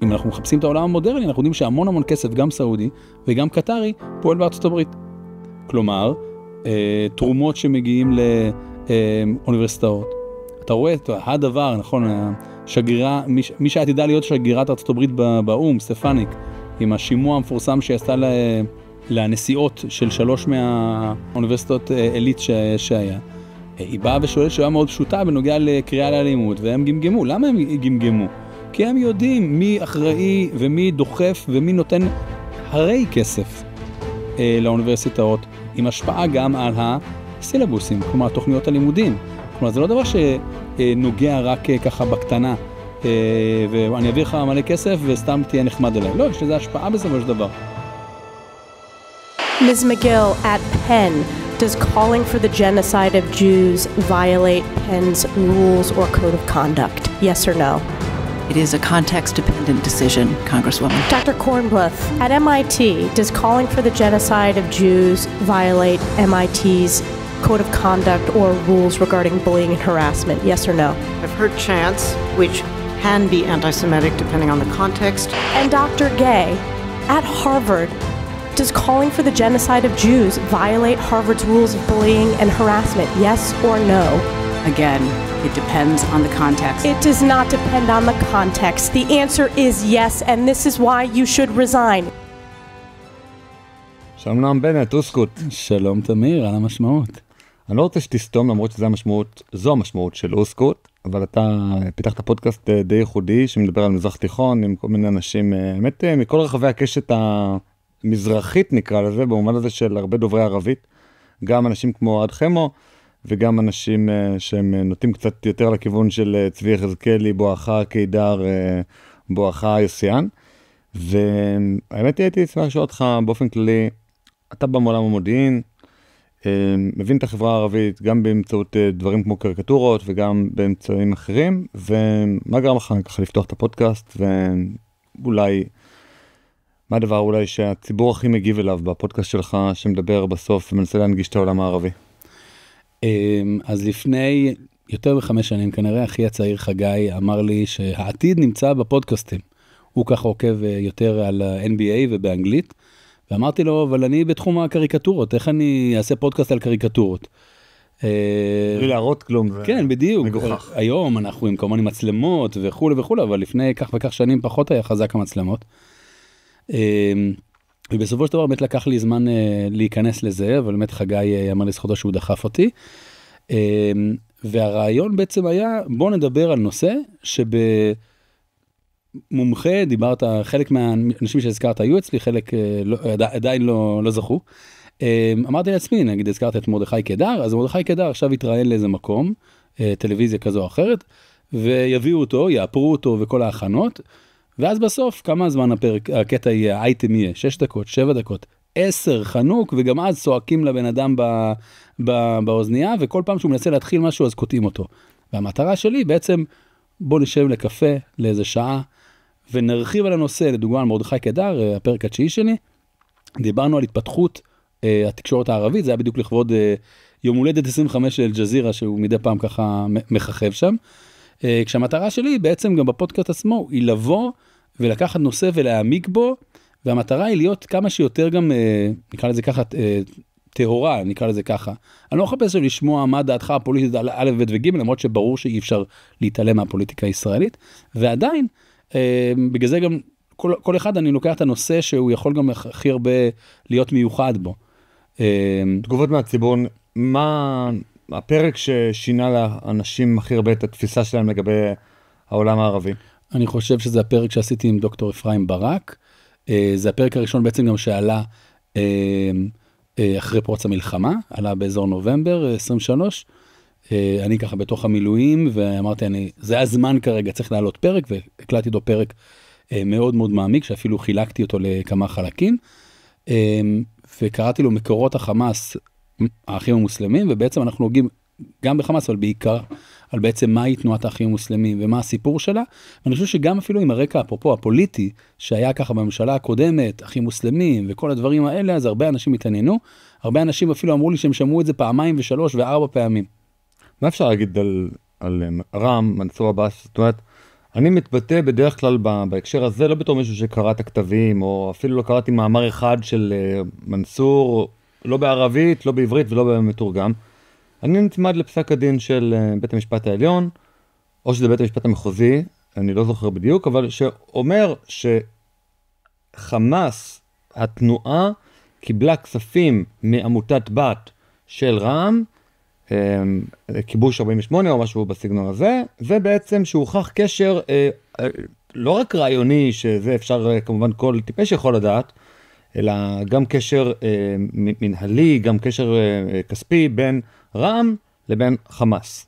אם אנחנו מחפשים את העולם המודרני, אנחנו יודעים שהמון המון כסף, גם סעודי וגם קטרי, פועל בארצות הברית. כלומר, תרומות שמגיעים לאוניברסיטאות. אתה רואה את הדבר, נכון, שגרירה, מי שעתידה להיות שגרירת ארצות הברית באום, סטפניק, עם השימוע המפורסם שעשתה לנשיאות של 3 מהאוניברסיטאות עילית שהיה. היא באה ושואלת שאלה מאוד פשוטה בנוגע לקריאה לאלימות, והם גמגמו. למה הם גמגמו? כי הם יודעים מי אחראי ומי דוחף ומי נותן הרי כסף לאוניברסיטאות, עם השפעה גם על הסילבוסים, כלומר תוכניות הלימודים. כלומר, זה לא דבר שנוגע רק ככה בקטנה, ואני אביא לך מלא כסף וסתם תהיה נחמד אליי. לא, יש לזה השפעה בסופו של דבר. Ms. McGill, at Penn, does calling for the genocide of Jews violate Penn's rules or code of conduct? Yes or no? It is a context-dependent decision, Congresswoman. Dr. Kornbluth, at MIT, does calling for the genocide of Jews violate MIT's code of conduct or rules regarding bullying and harassment? Yes or no? I've heard chants, which can be anti-Semitic depending on the context. And Dr. Gay, at Harvard, does calling for the genocide of Jews violate Harvard's rules of bullying and harassment? Yes or no? Again, it depends on the context. It does not depend on the context. The answer is yes, and this is why you should resign. שלום נועם בנט, אוסקוט. שלום תמיר, על המשמעות. אני לא רוצה שתסתום, למרות שזו המשמעות של אוסקוט, אבל אתה פיתחת פודקאסט די ייחודי שמדבר על מזרח תיכון עם כל מיני אנשים, באמת מכל רחבי הקשת המזרחית נקרא לזה, במובן הזה של הרבה דוברי ערבית, גם אנשים כמו אוהד חמו, וגם אנשים שהם נוטים קצת יותר לכיוון של צבי יחזקאלי, בואכה קידר, בואכה יוסיאן, והאמת הייתי אשמח לשאול אותך באופן כללי, אתה בעולם המודיעין, מבין את החברה הערבית גם באמצעות דברים כמו קריקטורות וגם באמצעים אחרים, ומה גרם לך ככה לפתוח את הפודקאסט, ואולי מה הדבר אולי שהציבור הכי מגיב אליו בפודקאסט שלך שמדבר בסוף ומנסה להנגיש את העולם הערבי? אז לפני יותר מ5 שנים כנראה אחי הצעיר חגי אמר לי שהעתיד נמצא בפודקאסטים. הוא ככה עוקב יותר על NBA ובאנגלית, ואמרתי לו, אבל אני בתחום הקריקטורות, איך אני אעשה פודקאסט על קריקטורות? בלי להראות כלום. כן, בדיוק. מגוחך. היום אנחנו עם כמובן מצלמות וכו' וכו', אבל לפני כך וכך שנים פחות היה חזק המצלמות. ובסופו של דבר באמת לקח לי זמן להיכנס לזה, אבל באמת חגי אמר לזכותו שהוא דחף אותי. והרעיון בעצם היה, בוא נדבר על נושא מומחה, דיברת, חלק מהאנשים שהזכרת היו אצלי, חלק עדיין לא זכו. אמרתי לעצמי, נגיד הזכרת את מרדכי קדר, אז מרדכי קדר עכשיו יתראיין לאיזה מקום, טלוויזיה כזו או אחרת, ויביאו אותו, יאפרו אותו וכל ההכנות, ואז בסוף כמה זמן הקטע יהיה, האייטם יהיה, 6 דקות, 7 דקות, 10 חנוק, וגם אז צועקים לבן אדם באוזנייה, וכל פעם שהוא מנסה להתחיל משהו אז קוטעים אותו. והמטרה שלי בעצם, בוא נשב לקפה לאיזה שעה, ונרחיב על הנושא, לדוגמה על מרדכי קדר, הפרק ה9 שלי, דיברנו על התפתחות התקשורת הערבית, זה היה בדיוק לכבוד יום הולדת 25 של אל-ג'זירה, שהוא מדי פעם ככה מחכב שם, כשהמטרה שלי בעצם גם בפודקאסט עצמו, היא לבוא ולקחת נושא ולהעמיק בו, והמטרה היא להיות כמה שיותר גם, נקרא לזה ככה, טהורה, נקרא לזה ככה. אני לא מחפש לשמוע מה דעתך הפוליטית על א' ב' וג', למרות שברור שאי אפשר להתעלם מהפוליטיקה הישראלית, ועדיין, בגלל זה גם כל אחד אני לוקח את הנושא שהוא יכול גם הכי הרבה להיות מיוחד בו. תגובות מהציבור, מה הפרק ששינה לאנשים הכי הרבה את התפיסה שלהם לגבי העולם הערבי? אני חושב שזה הפרק שעשיתי עם דוקטור אפרים ברק, זה הפרק הראשון בעצם גם שעלה אחרי פרוץ המלחמה, עלה באזור נובמבר 23, אני ככה בתוך המילואים, ואמרתי, זה הזמן כרגע, צריך לעלות פרק, והקלטתי אותו פרק מאוד מאוד מעמיק, שאפילו חילקתי אותו לכמה חלקים, וקראתי לו מקורות החמאס, האחים המוסלמים, ובעצם אנחנו נוגעים גם בחמאס, אבל בעיקר על בעצם מהי תנועת האחים המוסלמים, ומה הסיפור שלה, ואני חושב שגם אפילו עם הרקע, אפרופו הפוליטי, שהיה ככה בממשלה הקודמת, אחים מוסלמים, וכל הדברים האלה, אז הרבה אנשים התעניינו, הרבה אנשים אפילו אמרו לי שהם שמעו את זה 2 ו3 ו4 פעמים. מה אפשר להגיד על רם, מנסור עבאס? זאת אומרת, אני מתבטא בדרך כלל בהקשר הזה, לא בתור מישהו שקרא את הכתבים, או אפילו לא קראתי מאמר אחד של מנסור, לא בערבית, לא בעברית ולא במתורגם. אני נצמד לפסק הדין של בית המשפט העליון, או שזה בית המשפט המחוזי, אני לא זוכר בדיוק, אבל שאומר שחמאס, התנועה, קיבלה כספים מעמותת בת של רע"מ, כיבוש 48 או משהו בסגנון הזה, ובעצם שהוכח קשר לא רק רעיוני, שזה אפשר כמובן כל טיפש יכול לדעת, אלא גם קשר מנהלי, גם קשר כספי בין רע"מ לבין חמאס.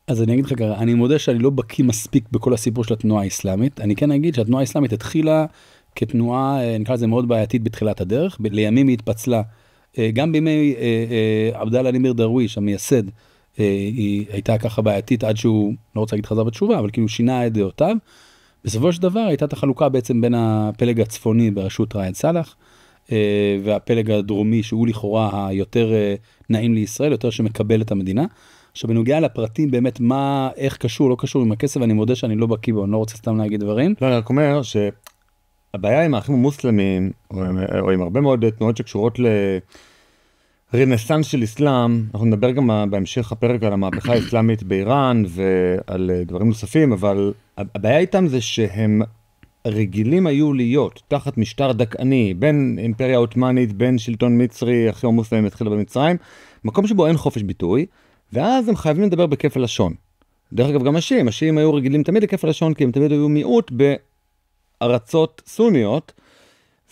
אז אני אגיד לך ככה, אני מודה שאני לא בקיא מספיק בכל הסיפור של התנועה האסלאמית. אני כן אגיד שהתנועה האסלאמית התחילה כתנועה, נקרא לזה מאוד בעייתית בתחילת הדרך, לימים היא התפצלה. גם בימי עבדאללה נימיר דרוויש, המייסד, היא הייתה ככה בעייתית עד שהוא, לא רוצה להגיד חזר בתשובה, אבל כאילו שינה את דעותיו. בסופו של דבר הייתה את החלוקה בעצם בין הפלג הצפוני בראשות ראאד סלאח, והפלג הדרומי שהוא לכאורה היותר נעים לישראל, יותר שמקבל את המדינה. עכשיו בנוגע לפרטים באמת מה, איך קשור, לא קשור עם הכסף, אני מודה שאני לא בקיא בו, אני לא רוצה סתם להגיד דברים. לא, אני רק אומר שהבעיה עם האחים המוסלמים, או עם הרבה מאוד תנועות שקשורות לרנסנס של אסלאם, אנחנו נדבר גם בהמשך הפרק על המהפכה האסלאמית באיראן ועל דברים נוספים, אבל הבעיה איתם זה שהם רגילים היו להיות תחת משטר דכאני, בין אימפריה עות'מאנית, בין שלטון מצרי, האחים המוסלמים התחילו במצרים, מקום שבו אין חופש ביטוי, ואז הם חייבים לדבר בכפל לשון. דרך אגב, גם השיעים היו רגילים תמיד לכפל לשון, כי הם תמיד היו מיעוט בארצות סוניות,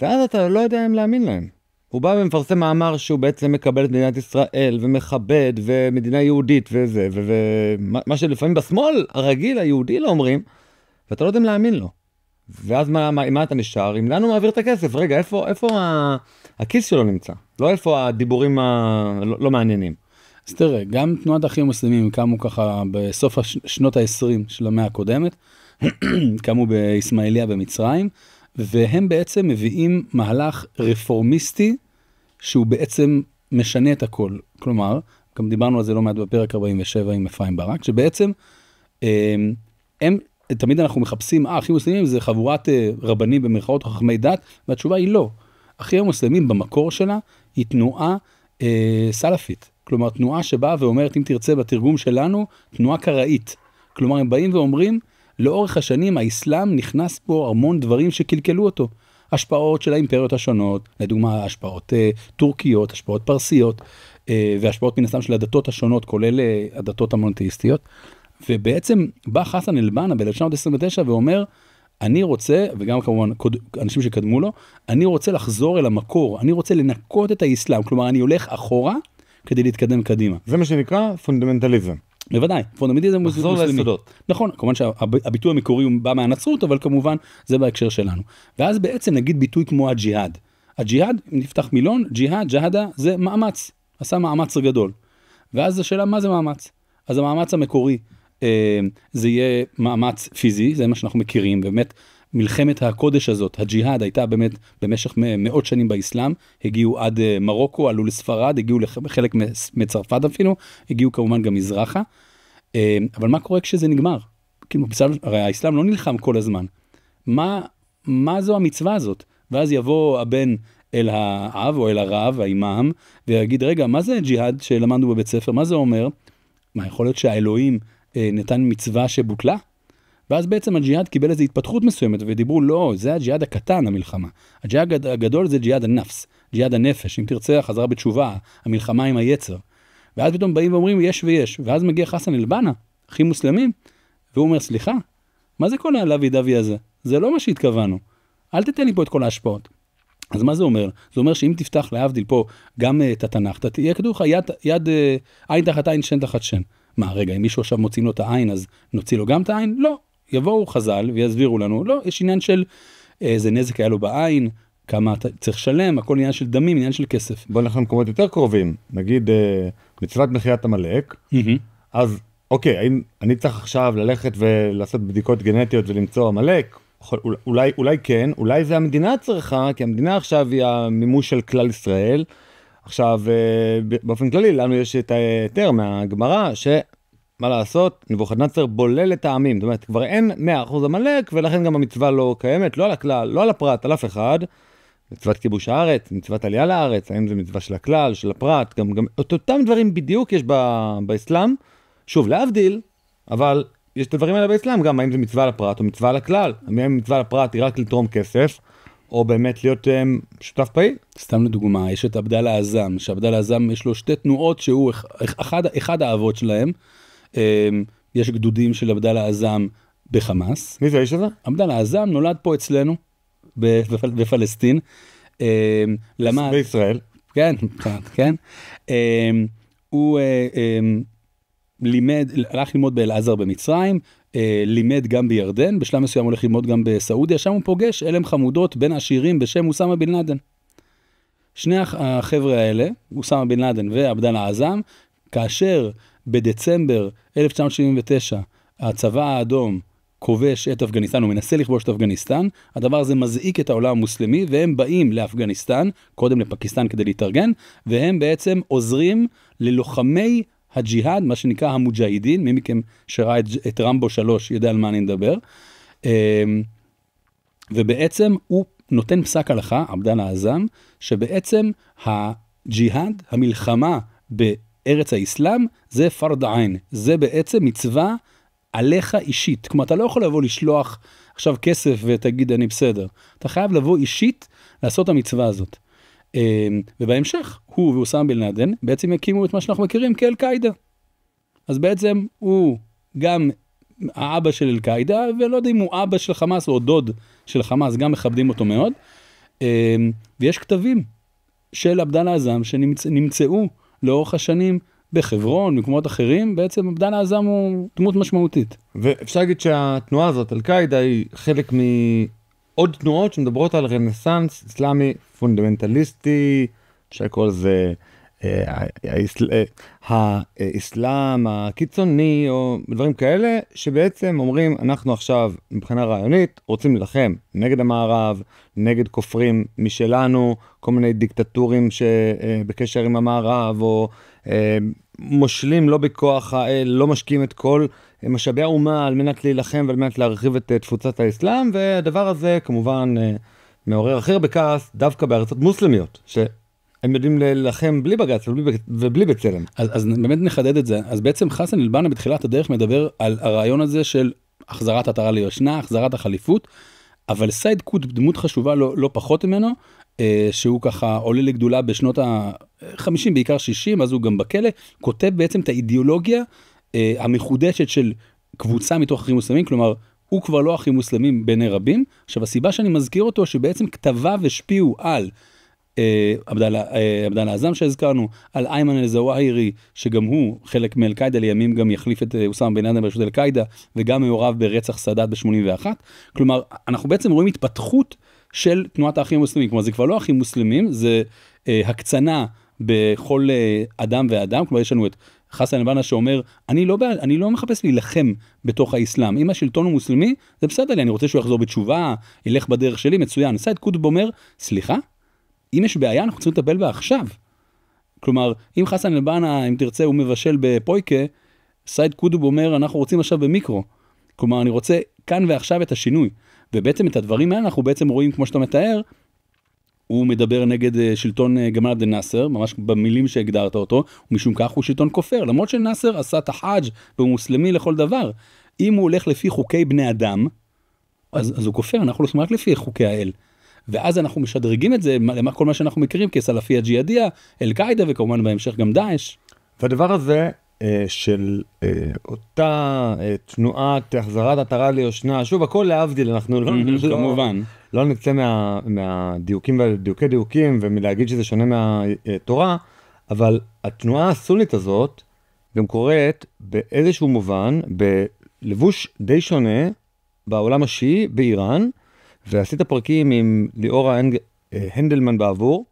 ואז אתה לא יודע אם להאמין להם. הוא בא ומפרסם מאמר שהוא בעצם מקבל את מדינת ישראל, ומכבד, ומדינה יהודית, וזה, ומה שלפעמים בשמאל הרגיל היהודי לא אומרים, ואתה לא יודע אם להאמין לו. ואז מה אתה נשאר? אם לנו מעביר את הכסף, רגע, איפה הכיס שלו נמצא? לא איפה הדיבורים לא מעניינים. אז תראה, גם תנועת האחים המוסלמים קמו ככה בסוף שנות ה-20 של המאה הקודמת, קמו באסמאעיליה במצרים, והם בעצם מביאים מהלך רפורמיסטי, שהוא בעצם משנה את הכל. כלומר, גם דיברנו על זה לא מעט בפרק 47 עם אפרים ברק, שבעצם הם, תמיד אנחנו מחפשים, האחים המוסלמים זה חבורת רבנים במרכאות או חכמי דת, והתשובה היא לא. האחים המוסלמים במקור שלה היא תנועה סלפית. כלומר, תנועה שבאה ואומרת, אם תרצה בתרגום שלנו, תנועה קראית. כלומר, הם באים ואומרים, לאורך השנים האסלאם נכנס פה המון דברים שקלקלו אותו. השפעות של האימפריות השונות, לדוגמה, השפעות טורקיות, השפעות פרסיות, והשפעות מן הסתם של הדתות השונות, כולל הדתות המונותאיסטיות. ובעצם בא חסן אל-בנה ב-1929 ואומר, אני רוצה, וגם כמובן אנשים שקדמו לו, אני רוצה לחזור אל המקור, אני רוצה לנקות את האסלאם, כלומר, אני הולך אחורה, כדי להתקדם קדימה. זה מה שנקרא פונדמנטליזם. בוודאי, פונדמנטליזם לחזור ליסודות. נכון, כמובן שהביטוי המקורי הוא בא מהנצרות, אבל כמובן זה בהקשר שלנו. ואז בעצם נגיד ביטוי כמו הג'יהאד. הג'יהאד, אם נפתח מילון, ג'יהאד, ג'הדה, זה מאמץ. עשה מאמץ גדול. ואז השאלה, מה זה מאמץ? אז המאמץ המקורי, זה יהיה מאמץ פיזי, זה מה שאנחנו מכירים, באמת מלחמת הקודש הזאת, הג'יהאד הייתה באמת במשך מאות שנים באסלאם, הגיעו עד מרוקו, עלו לספרד, הגיעו לחלק מצרפת אפילו, הגיעו כמובן גם מזרחה, אבל מה קורה כשזה נגמר? כאילו, הרי האסלאם לא נלחם כל הזמן. מה זו המצווה הזאת? ואז יבוא הבן אל האב או אל הרב, האימאם, ויגיד, רגע, מה זה ג'יהאד שלמדנו בבית ספר? מה זה אומר? מה, יכול להיות שהאלוהים נתן מצווה שבוטלה? ואז בעצם הג'יהאד קיבל איזו התפתחות מסוימת, ודיברו, לא, זה הג'יהאד הקטן, המלחמה. הג'יהאד הגדול זה ג'יהאד הנפס, ג'יהאד הנפש, אם תרצה, חזרה בתשובה, המלחמה עם היצר. ואז פתאום באים ואומרים, יש ויש, ואז מגיע חסן אל-בנה, אחים מוסלמים, והוא אומר, סליחה, מה זה כל הלוי דווי הזה? זה לא מה שהתכוונו. אל תתן לי פה את כל ההשפעות. אז מה זה אומר? זה אומר שאם תפתח להבדיל פה גם את התנ"ך, תהיה כתוב לך יד עין תחת עין, שן תחת שן. מה, רגע, אם מישהו עכשיו מוצאים לו את העין, אז נוציא לו גם את העין? לא. יבואו חז"ל ויסבירו לנו, לא, יש עניין של איזה נזק היה לו בעין, כמה אתה צריך לשלם, הכל עניין של דמים, עניין של כסף. בוא נלך למקומות יותר קרובים, נגיד מצוות מחיית עמלק, אז אוקיי, אני צריך עכשיו ללכת ולעשות בדיקות גנטיות ולמצוא עמלק, אולי כן, אולי זה המדינה צריכה, כי המדינה עכשיו היא המימוש של כלל ישראל, עכשיו באופן כללי לנו יש את היתר מהגמרא, מה לעשות? נבוכדנצר בולל את העמים, זאת אומרת, כבר אין 100% עמלק, ולכן גם המצווה לא קיימת, לא על הכלל, לא על הפרט, על אף אחד. מצוות כיבוש הארץ, מצוות עלייה לארץ, האם זה מצווה של הכלל, של הפרט, גם את אותם דברים בדיוק יש באסלאם, שוב, להבדיל, אבל יש את הדברים האלה באסלאם, גם האם זה מצווה לפרט או מצווה לכלל, האם מצווה לפרט היא רק לתרום כסף, או באמת להיות שותף פעיל. סתם לדוגמה, יש את עבדאללה עזאם, שעבדאללה עזאם יש לו שתי תנועות שהוא אחד האבות שלהם, יש גדודים של עבדאללה עזאם בחמאס. מי זה האיש הזה? עבדאללה עזאם נולד פה אצלנו, בפלסטין. בישראל. כן, כן. הוא לימד, הלך ללמוד באל-עזר במצרים, לימד גם בירדן, בשלב מסוים הולך ללמוד גם בסעודיה, שם הוא פוגש אלם חמודות בין עשירים בשם אוסמה בן לאדן. שני החבר'ה האלה, אוסמה בן לאדן ועבדאללה עזאם, כאשר בדצמבר 1979 הצבא האדום כובש את אפגניסטן, הוא מנסה לכבוש את אפגניסטן, הדבר הזה מזעיק את העולם המוסלמי, והם באים לאפגניסטן, קודם לפקיסטן כדי להתארגן, והם בעצם עוזרים ללוחמי הג'יהאד, מה שנקרא המוג'הידין, מי מכם שראה את רמבו 3 יודע על מה אני מדבר, ובעצם הוא נותן פסק הלכה, עבדאללה עזאם, שבעצם הג'יהאד, המלחמה בארץ האסלאם, זה פרד עין, זה בעצם מצווה עליך אישית, כלומר אתה לא יכול לבוא לשלוח עכשיו כסף ותגיד אני בסדר, אתה חייב לבוא אישית לעשות המצווה הזאת. ובהמשך הוא ואוסמה בן לאדן בעצם הקימו את מה שאנחנו מכירים כאל-קאידה. אז בעצם הוא גם האבא של אל-קאידה, ולא יודע אם הוא אבא של חמאס או דוד של חמאס, גם מכבדים אותו מאוד. ויש כתבים של עבדאללה עזאם שנמצאו לאורך השנים בחברון, במקומות אחרים, בעצם עבדאללה עזאם הוא דמות משמעותית. ואפשר להגיד שהתנועה הזאת, אל-קאידה, היא חלק מעוד תנועות שמדברות על רנסנס אסלאמי פונדמנטליסטי, אפשר לקרוא לזה האסלאם הקיצוני או דברים כאלה, שבעצם אומרים אנחנו עכשיו מבחינה רעיונית רוצים להילחם נגד המערב, נגד כופרים משלנו, כל מיני דיקטטורים שבקשר עם המערב, או מושלים לא בכוח האל, לא משקיעים את כל משאבי האומה על מנת להילחם ועל מנת להרחיב את תפוצת האסלאם, והדבר הזה כמובן מעורר אחר בכעס דווקא בארצות מוסלמיות, הם יודעים להילחם בלי בג"ץ ובלי בצלם. אז באמת נחדד את זה. אז בעצם חסן אל-בנה בתחילת הדרך מדבר על הרעיון הזה של החזרת עטרה ליושנה, החזרת החליפות, אבל סייד קוטב, דמות חשובה לא פחות ממנו, שהוא ככה עולה לגדולה בשנות ה-50, בעיקר 60, אז הוא גם בכלא, כותב בעצם את האידיאולוגיה המחודשת של קבוצה מתוך אחים מוסלמים, כלומר, הוא כבר לא אחים מוסלמים בעיני רבים. עכשיו, הסיבה שאני מזכיר אותו, שבעצם כתביו השפיעו על עבדאללה עזאם שהזכרנו, על איימן אל-זוואהירי, שגם הוא חלק מאל-קאידה, לימים גם יחליף את אוסמה בן לאדן בראשות אל-קאידה, וגם מעורב ברצח סאדאת ב-81. כלומר, אנחנו בעצם רואים התפתחות של תנועת האחים המוסלמים, כלומר זה כבר לא אחים מוסלמים, זה הקצנה בכל אדם ואדם. כלומר יש לנו את חסן אל-בנה שאומר, אני לא מחפש להילחם בתוך האסלאם, אם השלטון הוא מוסלמי, זה בסדר לי, אני רוצה שהוא יחזור בתשובה, ילך בדרך שלי, מצוין. סייד קוטב אומר, סליחה, אם יש בעיה, אנחנו צריכים לטפל בה עכשיו. כלומר, אם חסן אל-בנה, אם תרצה, הוא מבשל בפויקה, סייד קוטב אומר, אנחנו רוצים עכשיו במיקרו. כלומר, אני רוצה כאן ועכשיו את השינוי. ובעצם את הדברים האלה אנחנו בעצם רואים, כמו שאתה מתאר, הוא מדבר נגד שלטון גמל עבד אל-נאצר, ממש במילים שהגדרת אותו, ומשום כך הוא שלטון כופר. למרות שנאצר עשה את החאג' והוא מוסלמי לכל דבר. אם הוא הולך לפי חוקי בני אדם, אז הוא כופר, אנחנו הולכים רק לפי חוקי האל. ואז אנחנו משדרגים את זה, כל מה שאנחנו מכירים כסלפיה ג'יהאדיה, אל-קאידה וכמובן בהמשך גם דאעש. והדבר הזה של אותה תנועת החזרת עטרה ליושנה, שוב הכל להבדיל, אנחנו כמובן לא נצא מהדיוקים דיוקים ומלהגיד שזה שונה מהתורה, אבל התנועה הסונית הזאת גם קורית באיזשהו מובן בלבוש די שונה בעולם השיעי באיראן, ועשית פרקים עם ליאורה הנדלמן בעבור,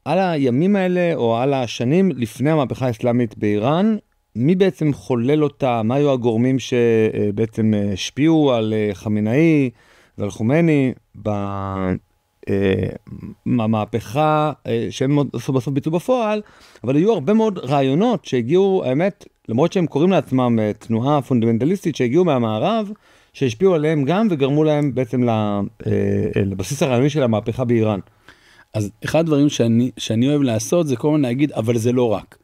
על הימים האלה או על השנים לפני המהפכה האסלאמית באיראן, מי בעצם חולל אותה, מה היו הגורמים שבעצם השפיעו על חמינאי ועל חומני מהפכה שהם בסוף ביצעו בפועל, אבל היו הרבה מאוד רעיונות שהגיעו, האמת, למרות שהם קוראים לעצמם תנועה פונדמנטליסטית שהגיעו מהמערב, שהשפיעו עליהם גם וגרמו להם בעצם לבסיס הרעיוני של המהפכה באיראן. אז אחד הדברים שאני אוהב לעשות זה כל הזמן להגיד, אבל זה לא רק.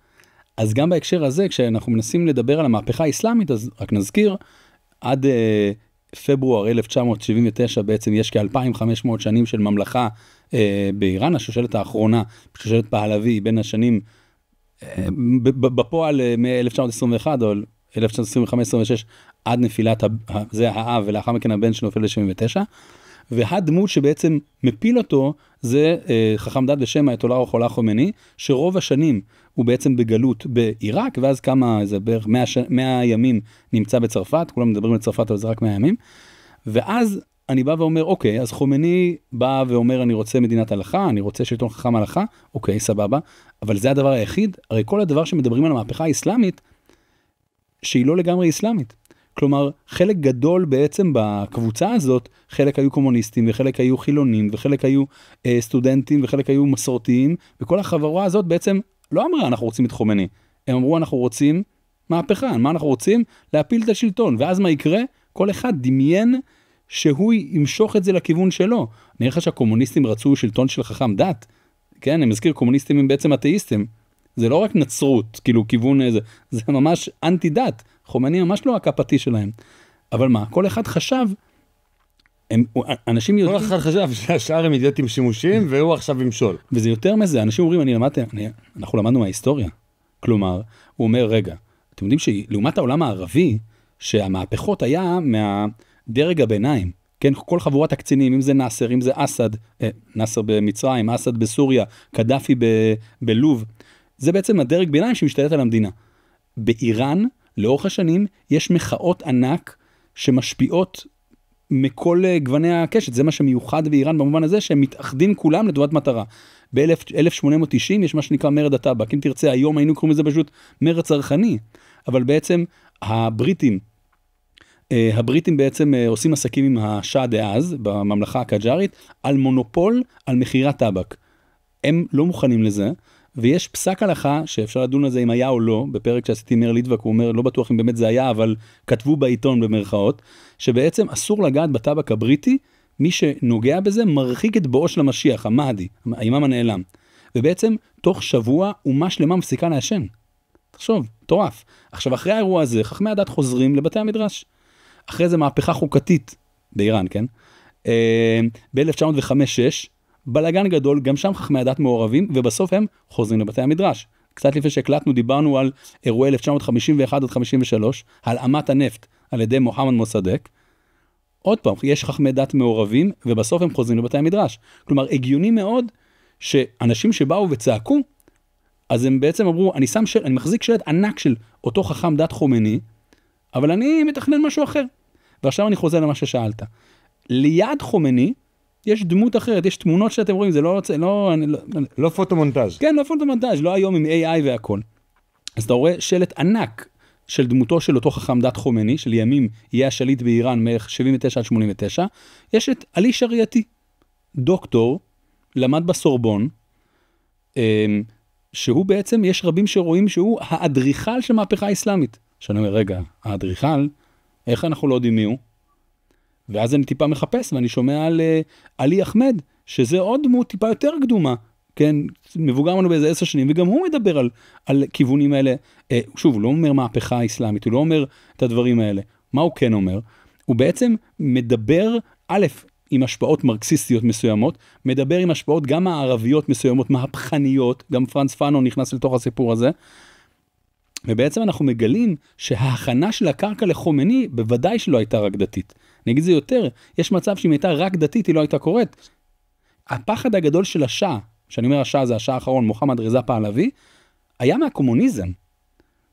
אז גם בהקשר הזה, כשאנחנו מנסים לדבר על המהפכה האסלאמית, אז רק נזכיר, עד פברואר 1979 בעצם יש כ-2500 שנים של ממלכה באיראן, השושלת האחרונה, שושלת פהלוי, בין השנים, בפועל מ-1921 או 1925-26, עד נפילת, זה האב ולאחר מכן הבן שנופל ל-79, והדמות שבעצם מפיל אותו זה חכם דת בשם האייתוללה רוחולlah חומייני, שרוב השנים הוא בעצם בגלות בעיראק, ואז כמה, זה בערך 100 ימים נמצא בצרפת, כולם מדברים בצרפת, אבל זה רק 100 ימים, ואז אני בא ואומר, אוקיי, אז חומייני בא ואומר, אני רוצה מדינת הלכה, אני רוצה שלטון חכם הלכה, אוקיי, סבבה, אבל זה הדבר היחיד, הרי כל הדבר שמדברים על המהפכה האסלאמית, שהיא לא לגמרי אסלאמית. כלומר, חלק גדול בעצם בקבוצה הזאת, חלק היו קומוניסטים, וחלק היו חילונים, וחלק היו סטודנטים, וחלק היו מסורתיים, וכל החבורה הזאת בעצם לא אמרה, אנחנו רוצים את חומייני. הם אמרו, אנחנו רוצים מהפכה. מה אנחנו רוצים? להפיל את השלטון. ואז מה יקרה? כל אחד דמיין שהוא ימשוך את זה לכיוון שלו. נראה לך שהקומוניסטים רצו שלטון של חכם דת. כן, אני מזכיר, קומוניסטים הם בעצם אתאיסטים. זה לא רק נצרות, כאילו כיוון איזה, זה ממש אנטי דת. חומייני ממש לא הקפתי שלהם. אבל מה? כל אחד חשב, אנשים יודעים... כל אחד חשב שהשאר הם אידיוטים שימושיים, והוא עכשיו ימשול. וזה יותר מזה, אנשים אומרים, אנחנו למדנו מההיסטוריה. כלומר, הוא אומר, רגע, אתם יודעים שלעומת העולם הערבי, שהמהפכות היה מהדרג הביניים, כן, כל חבורת הקצינים, אם זה נאסר, אם זה אסד, נאסר במצרים, אסד בסוריה, קדאפי בלוב, זה בעצם הדרג ביניים שמשתלט על המדינה. באיראן, לאורך השנים, יש מחאות ענק שמשפיעות מכל גווני הקשת. זה מה שמיוחד באיראן במובן הזה, שהם מתאחדים כולם לטובת מטרה. ב-1890 יש מה שנקרא מרד הטבק. אם תרצה, היום היינו קוראים לזה פשוט מרד צרכני. אבל בעצם הבריטים בעצם עושים עסקים עם השאה דאז, בממלכה הקג'ארית, על מונופול על מחירת טבק. הם לא מוכנים לזה, ויש פסק הלכה שאפשר לדון על זה אם היה או לא, בפרק שעשיתי מאיר ליטבק, הוא אומר, לא בטוח אם באמת זה היה, אבל כתבו בעיתון במרכאות, שבעצם אסור לגעת בטבק הבריטי, מי שנוגע בזה מרחיק את בואו של המשיח, המהדי, האימאם הנעלם. ובעצם תוך שבוע אומה שלמה מפסיקה לעשן. תחשוב, טורף. עכשיו אחרי האירוע הזה, חכמי הדת חוזרים לבתי המדרש. אחרי זה מהפכה חוקתית באיראן, כן? ב-1905-6, בלגן גדול, גם שם חכמי הדת מעורבים, ובסוף הם חוזרים לבתי המדרש. קצת לפני שהקלטנו, דיברנו על אירועי 1951 עד 53, הלאמת הנפט על ידי מוחמד מוסדק. עוד פעם, יש חכמי דת מעורבים, ובסוף הם חוזרים לבתי המדרש. כלומר, הגיוני מאוד שאנשים שבאו וצעקו, אז הם בעצם אמרו, אני מחזיק שלט ענק של אותו חכם דת חומייני, אבל אני מתכנן משהו אחר. ועכשיו אני חוזר למה ששאלת. ליד חומייני, יש דמות אחרת, יש תמונות שאתם רואים, זה לא פוטומונטאז'. כן, לא פוטומונטאז', לא היום עם AI והכל. אז אתה רואה שלט ענק של דמותו של אותו חכם דת חומייני, של ימים יהיה השליט באיראן מלך 79 עד 89, יש את עלי שריעתי, דוקטור, למד בסורבון, שהוא בעצם, יש רבים שרואים שהוא האדריכל של מהפכה האסלאמית. שאני אומר, רגע, האדריכל, איך אנחנו לא יודעים מי הוא? ואז אני טיפה מחפש, ואני שומע על עלי אחמד, שזה עוד דמות טיפה יותר קדומה, כן, מבוגר לנו באיזה 10 שנים, וגם הוא מדבר על כיוונים האלה. שוב, הוא לא אומר מהפכה האסלאמית, הוא לא אומר את הדברים האלה. מה הוא כן אומר? הוא בעצם מדבר, א', עם השפעות מרקסיסטיות מסוימות, מדבר עם השפעות גם הערביות מסוימות, מהפכניות, גם פרנץ פאנון נכנס לתוך הסיפור הזה, ובעצם אנחנו מגלים שההכנה של הקרקע לחומייני בוודאי שלא הייתה רק דתית. אני אגיד זה יותר, יש מצב שאם הייתה רק דתית היא לא הייתה קורית. הפחד הגדול של השאה, שאני אומר השאה זה השאה האחרון, מוחמד רזה פהלוי, היה מהקומוניזם.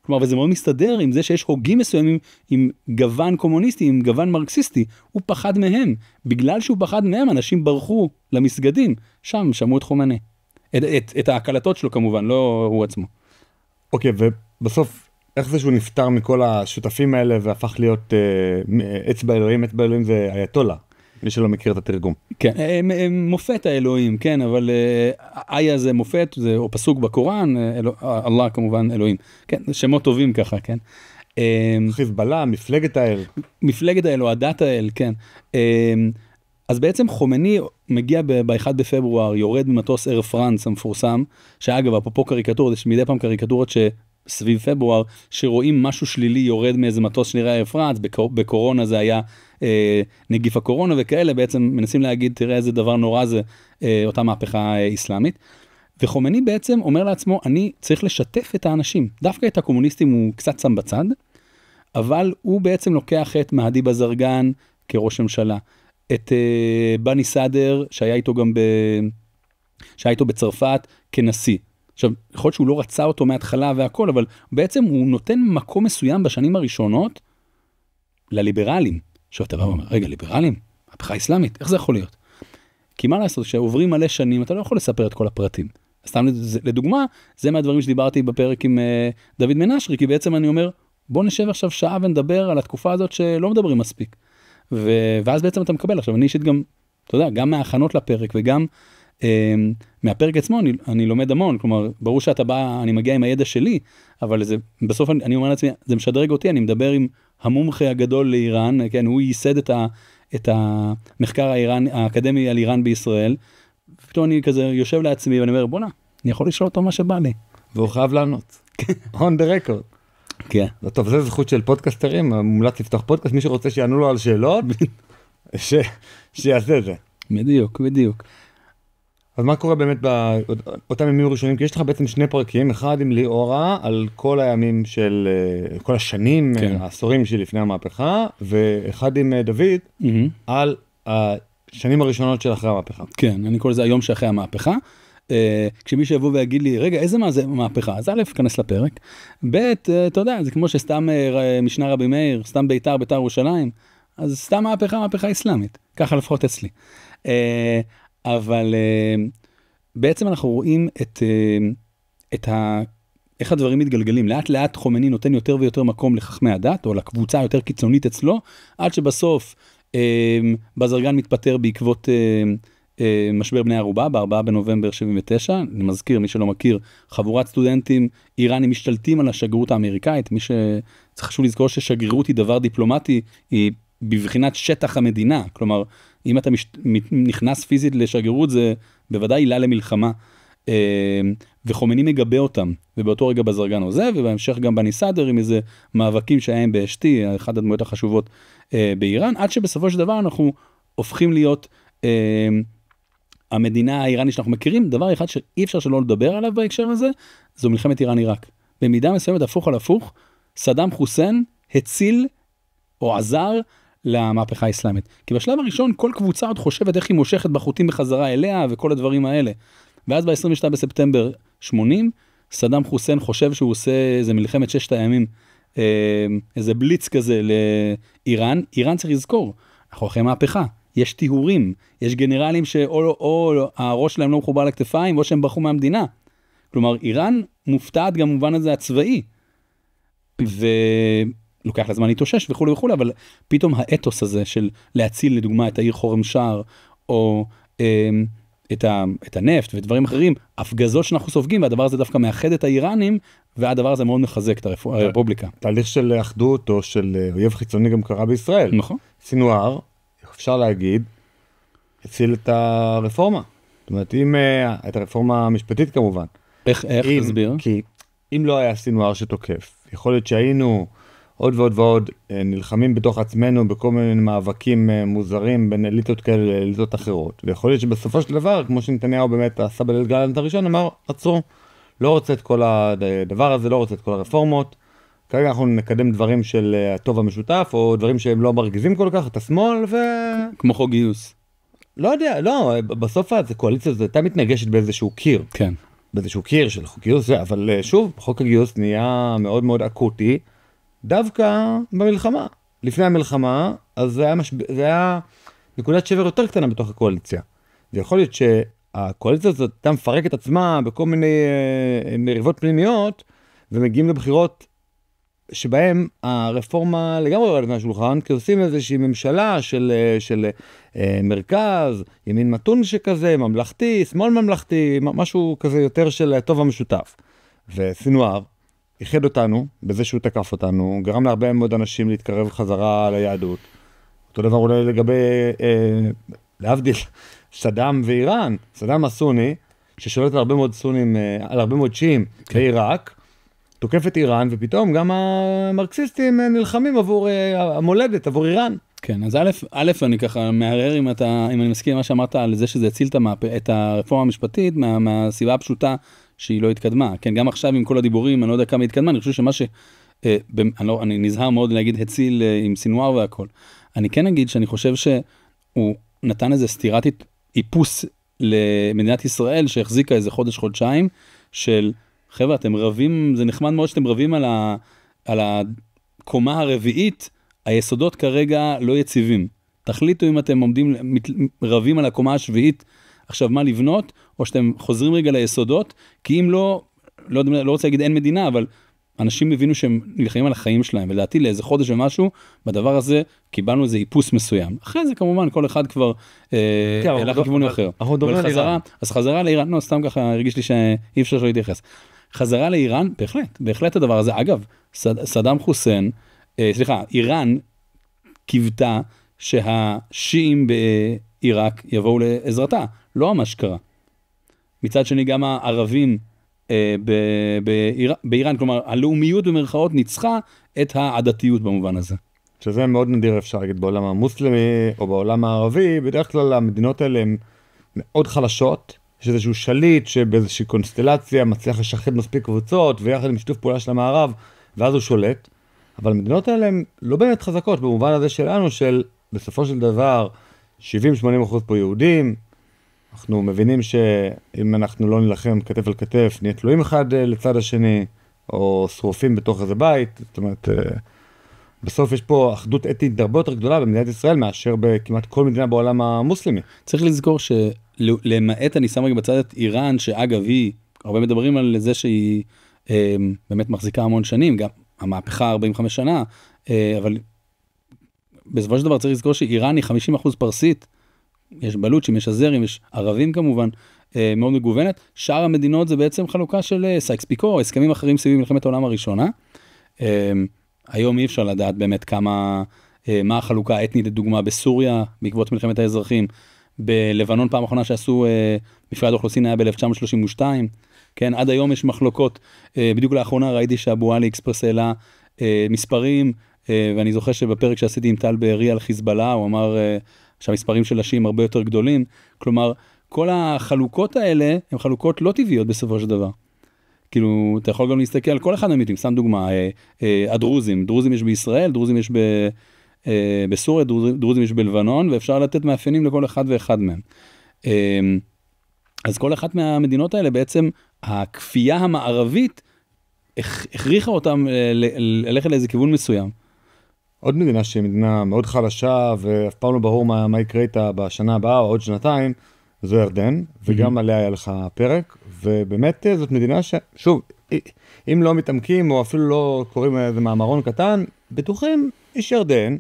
כלומר, וזה מאוד מסתדר עם זה שיש הוגים מסוימים עם גוון קומוניסטי, עם גוון מרקסיסטי. הוא פחד מהם. בגלל שהוא פחד מהם, אנשים ברחו למסגדים. שם שמעו את חומייני. את ההקלטות שלו כמובן, לא הוא עצמו. אוקיי, ובסוף, איך זה שהוא נפטר מכל השותפים האלה והפך להיות אצבע אלוהים? אצבע אלוהים זה אייתולה. מי שלא מכיר את התרגום. כן, מופת האלוהים, כן, אבל איה זה מופת, זה או פסוק בקוראן, אללה כמובן אלוהים. כן, שמות טובים ככה, כן. חיזבאללה, מפלגת האל. מפלגת האל או הדת האל, כן. אז בעצם חומני מגיע ב-1 בפברואר, יורד במטוס אייר פרנס המפורסם, שאגב, אפרופו קריקטורות, יש מדי פעם קריקטורות שסביב פברואר, שרואים משהו שלילי יורד מאיזה מטוס שנראה אייר פרנס, בקורונה זה היה נגיף הקורונה וכאלה, בעצם מנסים להגיד, תראה איזה דבר נורא זה אותה מהפכה איסלאמית. וחומני בעצם אומר לעצמו, אני צריך לשתף את האנשים, דווקא את הקומוניסטים הוא קצת שם בצד, אבל הוא בעצם לוקח את מהדי בזרגן כראש ממשלה, את בני סאדר, שהיה איתו בצרפת כנשיא. עכשיו, יכול להיות שהוא לא רצה אותו מההתחלה והכל, אבל בעצם הוא נותן מקום מסוים בשנים הראשונות לליברלים. עכשיו אתה בא ואומר, רגע, ליברלים? מהפכה אסלאמית, איך זה יכול להיות? כי מה לעשות, כשעוברים מלא שנים, אתה לא יכול לספר את כל הפרטים. סתם לדוגמה, זה מהדברים שדיברתי בפרק עם דוד מנשרי, כי בעצם אני אומר, בוא נשב עכשיו שעה ונדבר על התקופה הזאת שלא מדברים מספיק. ואז בעצם אתה מקבל. עכשיו, אני אישית גם, אתה יודע, גם מההכנות לפרק וגם מהפרק עצמו, אני לומד המון. כלומר, ברור שאתה בא, אני מגיע עם הידע שלי, אבל בסוף אני אומר לעצמי, זה משדרג אותי, אני מדבר עם המומחה הגדול לאיראן, כן, הוא ייסד את המחקר האקדמי על איראן בישראל, ופתאום אני כזה יושב לעצמי ואני אומר, בוא'נה, אני יכול לשאול אותו מה שבא לי. והוא חייב לענות. on the record. כן. טוב, זה זכות של פודקאסטרים, מומלץ לפתוח פודקאסט, מי שרוצה שיענו לו על שאלות, שיעשה זה. בדיוק, בדיוק. אז מה קורה באמת באותם ימים הראשונים? כי יש לך בעצם שני פרקים, אחד עם ליאורה על כל הימים של, כל השנים, העשורים שלפני המהפכה, ואחד עם דוד על השנים הראשונות של אחרי המהפכה. כן, אני קורא לזה היום שאחרי המהפכה. כשמי שיבוא ויגיד לי, רגע, איזה מה זה מהפכה? אז א', כנס לפרק. ב', אתה יודע, זה כמו שסתם משנה רבי מאיר, סתם ביתר ירושלים, אז סתם מהפכה אסלאמית. ככה לפחות אצלי. אבל בעצם אנחנו רואים איך הדברים מתגלגלים. לאט לאט חומני נותן יותר ויותר מקום לחכמי הדת, או לקבוצה יותר קיצונית אצלו, עד שבסוף בזרגן מתפטר בעקבות משבר בני ערובה, ב4 בנובמבר 79, אני מזכיר, מי שלא מכיר, חבורת סטודנטים איראנים משתלטים על השגרירות האמריקאית, חשוב לזכור ששגרירות היא דבר דיפלומטי, היא בבחינת שטח המדינה, כלומר, אם אתה נכנס פיזית לשגרירות, זה בוודאי עילה למלחמה, וחומני מגבה אותם, ובאותו רגע בזרגן עוזב, ובהמשך גם בני סאדר, עם איזה מאבקים שהיה באשתי, אחת הדמויות החשובות באיראן, עד שבסופו של דבר אנחנו הופכים להיות המדינה האיראנית שאנחנו מכירים, דבר אחד שאי אפשר שלא לדבר עליו בהקשר הזה, זו מלחמת איראן-עיראק. במידה מסוימת, הפוך על הפוך, סדאם חוסיין הציל או עזר למהפכה האסלאמית. כי בשלב הראשון כל קבוצה עוד חושבת איך היא מושכת בחוטים בחזרה אליה וכל הדברים האלה. ואז ב-22 בספטמבר 80, סדאם חוסיין חושב שהוא עושה איזה מלחמת ששת הימים, איזה בליץ כזה לאיראן. איראן צריך לזכור, אנחנו אחרי מהפכה. יש טיהורים, יש גנרלים שאו הראש שלהם לא מחובר לכתפיים, או שהם ברחו מהמדינה. כלומר, איראן מופתעת גם במובן הזה הצבאי. ולוקח לזמן להתאושש וכו' וכו', אבל פתאום האתוס הזה של להציל לדוגמה את העיר חורם-שער, או את הנפט ודברים אחרים, הפגזות שאנחנו סופגים, והדבר הזה דווקא מאחד את האיראנים, והדבר הזה מאוד מחזק את הרפובליקה. תהליך של אחדות או של אויב חיצוני גם קרה בישראל. נכון. סינואר, אפשר להגיד, הציל את הרפורמה. זאת אומרת, את הרפורמה המשפטית כמובן. איך תסביר? כי אם לא היה סינואר שתוקף, יכול להיות שהיינו עוד ועוד ועוד נלחמים בתוך עצמנו בכל מיני מאבקים מוזרים בין אליטות כאלה לאליטות אחרות. ויכול להיות שבסופו של דבר, כמו שנתניהו באמת עשה בליל גלנט הראשון, אמר, עצרו, לא רוצה את כל הדבר הזה, לא רוצה את כל הרפורמות. כרגע אנחנו נקדם דברים של הטוב המשותף, או דברים שהם לא מרגיזים כל כך, את השמאל כמו חוק גיוס. לא יודע, לא, בסוף הקואליציה הזאת הייתה מתנגשת באיזשהו קיר. כן. באיזשהו קיר של חוק גיוס, אבל שוב, חוק הגיוס נהיה מאוד מאוד אקוטי, דווקא במלחמה. לפני המלחמה, אז זה היה נקודת שבר יותר קטנה בתוך הקואליציה. ויכול להיות שהקואליציה הזאת הייתה מפרקת עצמה בכל מיני מריבות פנימיות, ומגיעים לבחירות שבהם הרפורמה לגמרי יורדת מהשולחן, כי עושים איזושהי ממשלה של מרכז, ימין מתון שכזה, ממלכתי, שמאל ממלכתי, משהו כזה יותר של טוב המשותף. וסינואר איחד אותנו, בזה שהוא תקף אותנו, גרם להרבה מאוד אנשים להתקרב חזרה ליהדות. אותו דבר אולי לגבי, להבדיל, סדאם ואיראן, סדאם הסוני, ששולט על הרבה מאוד סונים, על הרבה מאוד שיעים בעיראק, תוקף את איראן, ופתאום גם המרקסיסטים נלחמים עבור המולדת, עבור איראן. כן, אז א', אני ככה מערער אם אני מסכים עם מה שאמרת על זה שזה הציל את הרפורמה המשפטית מהסיבה הפשוטה שהיא לא התקדמה. כן, גם עכשיו עם כל הדיבורים, אני לא יודע כמה התקדמה, אני חושב שמה אני נזהר מאוד להגיד הציל עם סינואר והכל. אני כן אגיד שאני חושב שהוא נתן איזה סתירת איפוס למדינת ישראל שהחזיקה איזה חודש-חודשיים של חבר'ה, אתם רבים, זה נחמד מאוד שאתם רבים על הקומה הרביעית, היסודות כרגע לא יציבים. תחליטו אם אתם רבים על הקומה השביעית, עכשיו מה לבנות, או שאתם חוזרים רגע ליסודות, כי אם לא רוצה להגיד אין מדינה, אבל אנשים הבינו שהם נלחמים על החיים שלהם, ולדעתי לאיזה חודש ומשהו, בדבר הזה קיבלנו איזה איפוס מסוים. אחרי זה כמובן כל אחד כבר הלך לכיוון אחר. אז חזרה לאיראן, לא, סתם ככה הרגיש לי שאי אפשר שלא להתייחס. חזרה לאיראן, בהחלט הדבר הזה. אגב, סדאם חוסיין, איראן קיוותה שהשיעים בעיראק יבואו לעזרתה. לא ממש קרה. מצד שני גם הערבים באיראן, כלומר הלאומיות במרכאות ניצחה את העדתיות במובן הזה. שזה מאוד נדיר אפשר להגיד בעולם המוסלמי או בעולם הערבי, בדרך כלל המדינות האלה הן מאוד חלשות, יש איזשהו שליט שבאיזושהי קונסטלציה מצליח לשחד מספיק קבוצות ויחד עם שיתוף פעולה של המערב, ואז הוא שולט. אבל המדינות האלה הן לא באמת חזקות במובן הזה שלנו, של בסופו של דבר 70-80% פה יהודים, אנחנו מבינים שאם אנחנו לא נלחם כתף על כתף, נהיה תלויים אחד לצד השני, או שרופים בתוך איזה בית. זאת אומרת, בסוף יש פה אחדות אתית הרבה יותר גדולה במדינת ישראל, מאשר בכמעט כל מדינה בעולם המוסלמי. צריך לזכור שלמעט אני שם רגע בצד את איראן, שאגב היא, הרבה מדברים על זה שהיא באמת מחזיקה המון שנים, גם המהפכה 45 שנה, אבל בסופו של דבר צריך לזכור שאיראן היא 50% פרסית, יש בלוצ'ים, יש אזרים, יש ערבים כמובן, מאוד מגוונת. שאר המדינות זה בעצם חלוקה של סייקס-פיקו, הסכמים אחרים סביב מלחמת העולם הראשונה. היום אי אפשר לדעת באמת מה החלוקה האתנית, לדוגמה בסוריה, בעקבות מלחמת האזרחים, בלבנון פעם האחרונה שעשו מפרד אוכלוסין היה ב-1932, כן, עד היום יש מחלוקות, בדיוק לאחרונה ראיתי שאבו עלי אקספרס העלה מספרים, ואני זוכר שבפרק שעשיתי עם טל בארי על חיזבאללה, הוא אמר שהמספרים של השיעים הרבה יותר גדולים, כלומר, כל החלוקות האלה, הן חלוקות לא טבעיות בסופו של דבר. כאילו, אתה יכול גם להסתכל על כל אחד מהמיתים, סתם דוגמה, הדרוזים יש בישראל, דרוזים יש בסוריה, דרוזים יש בלבנון, ואפשר לתת מאפיינים לכל אחד ואחד מהם. אז כל אחת מהמדינות האלה בעצם, הכפייה המערבית, הכריחה אותם ללכת לאיזה כיוון מסוים. עוד מדינה שהיא מדינה מאוד חלשה, ואף פעם לא ברור מה יקרה איתה בשנה הבאה, או עוד שנתיים, זו ירדן, וגם עליה היה לך פרק, ובאמת זאת מדינה שוב, אם לא מתעמקים, או אפילו לא קוראים איזה מאמרון קטן, בטוחים, איש ירדן,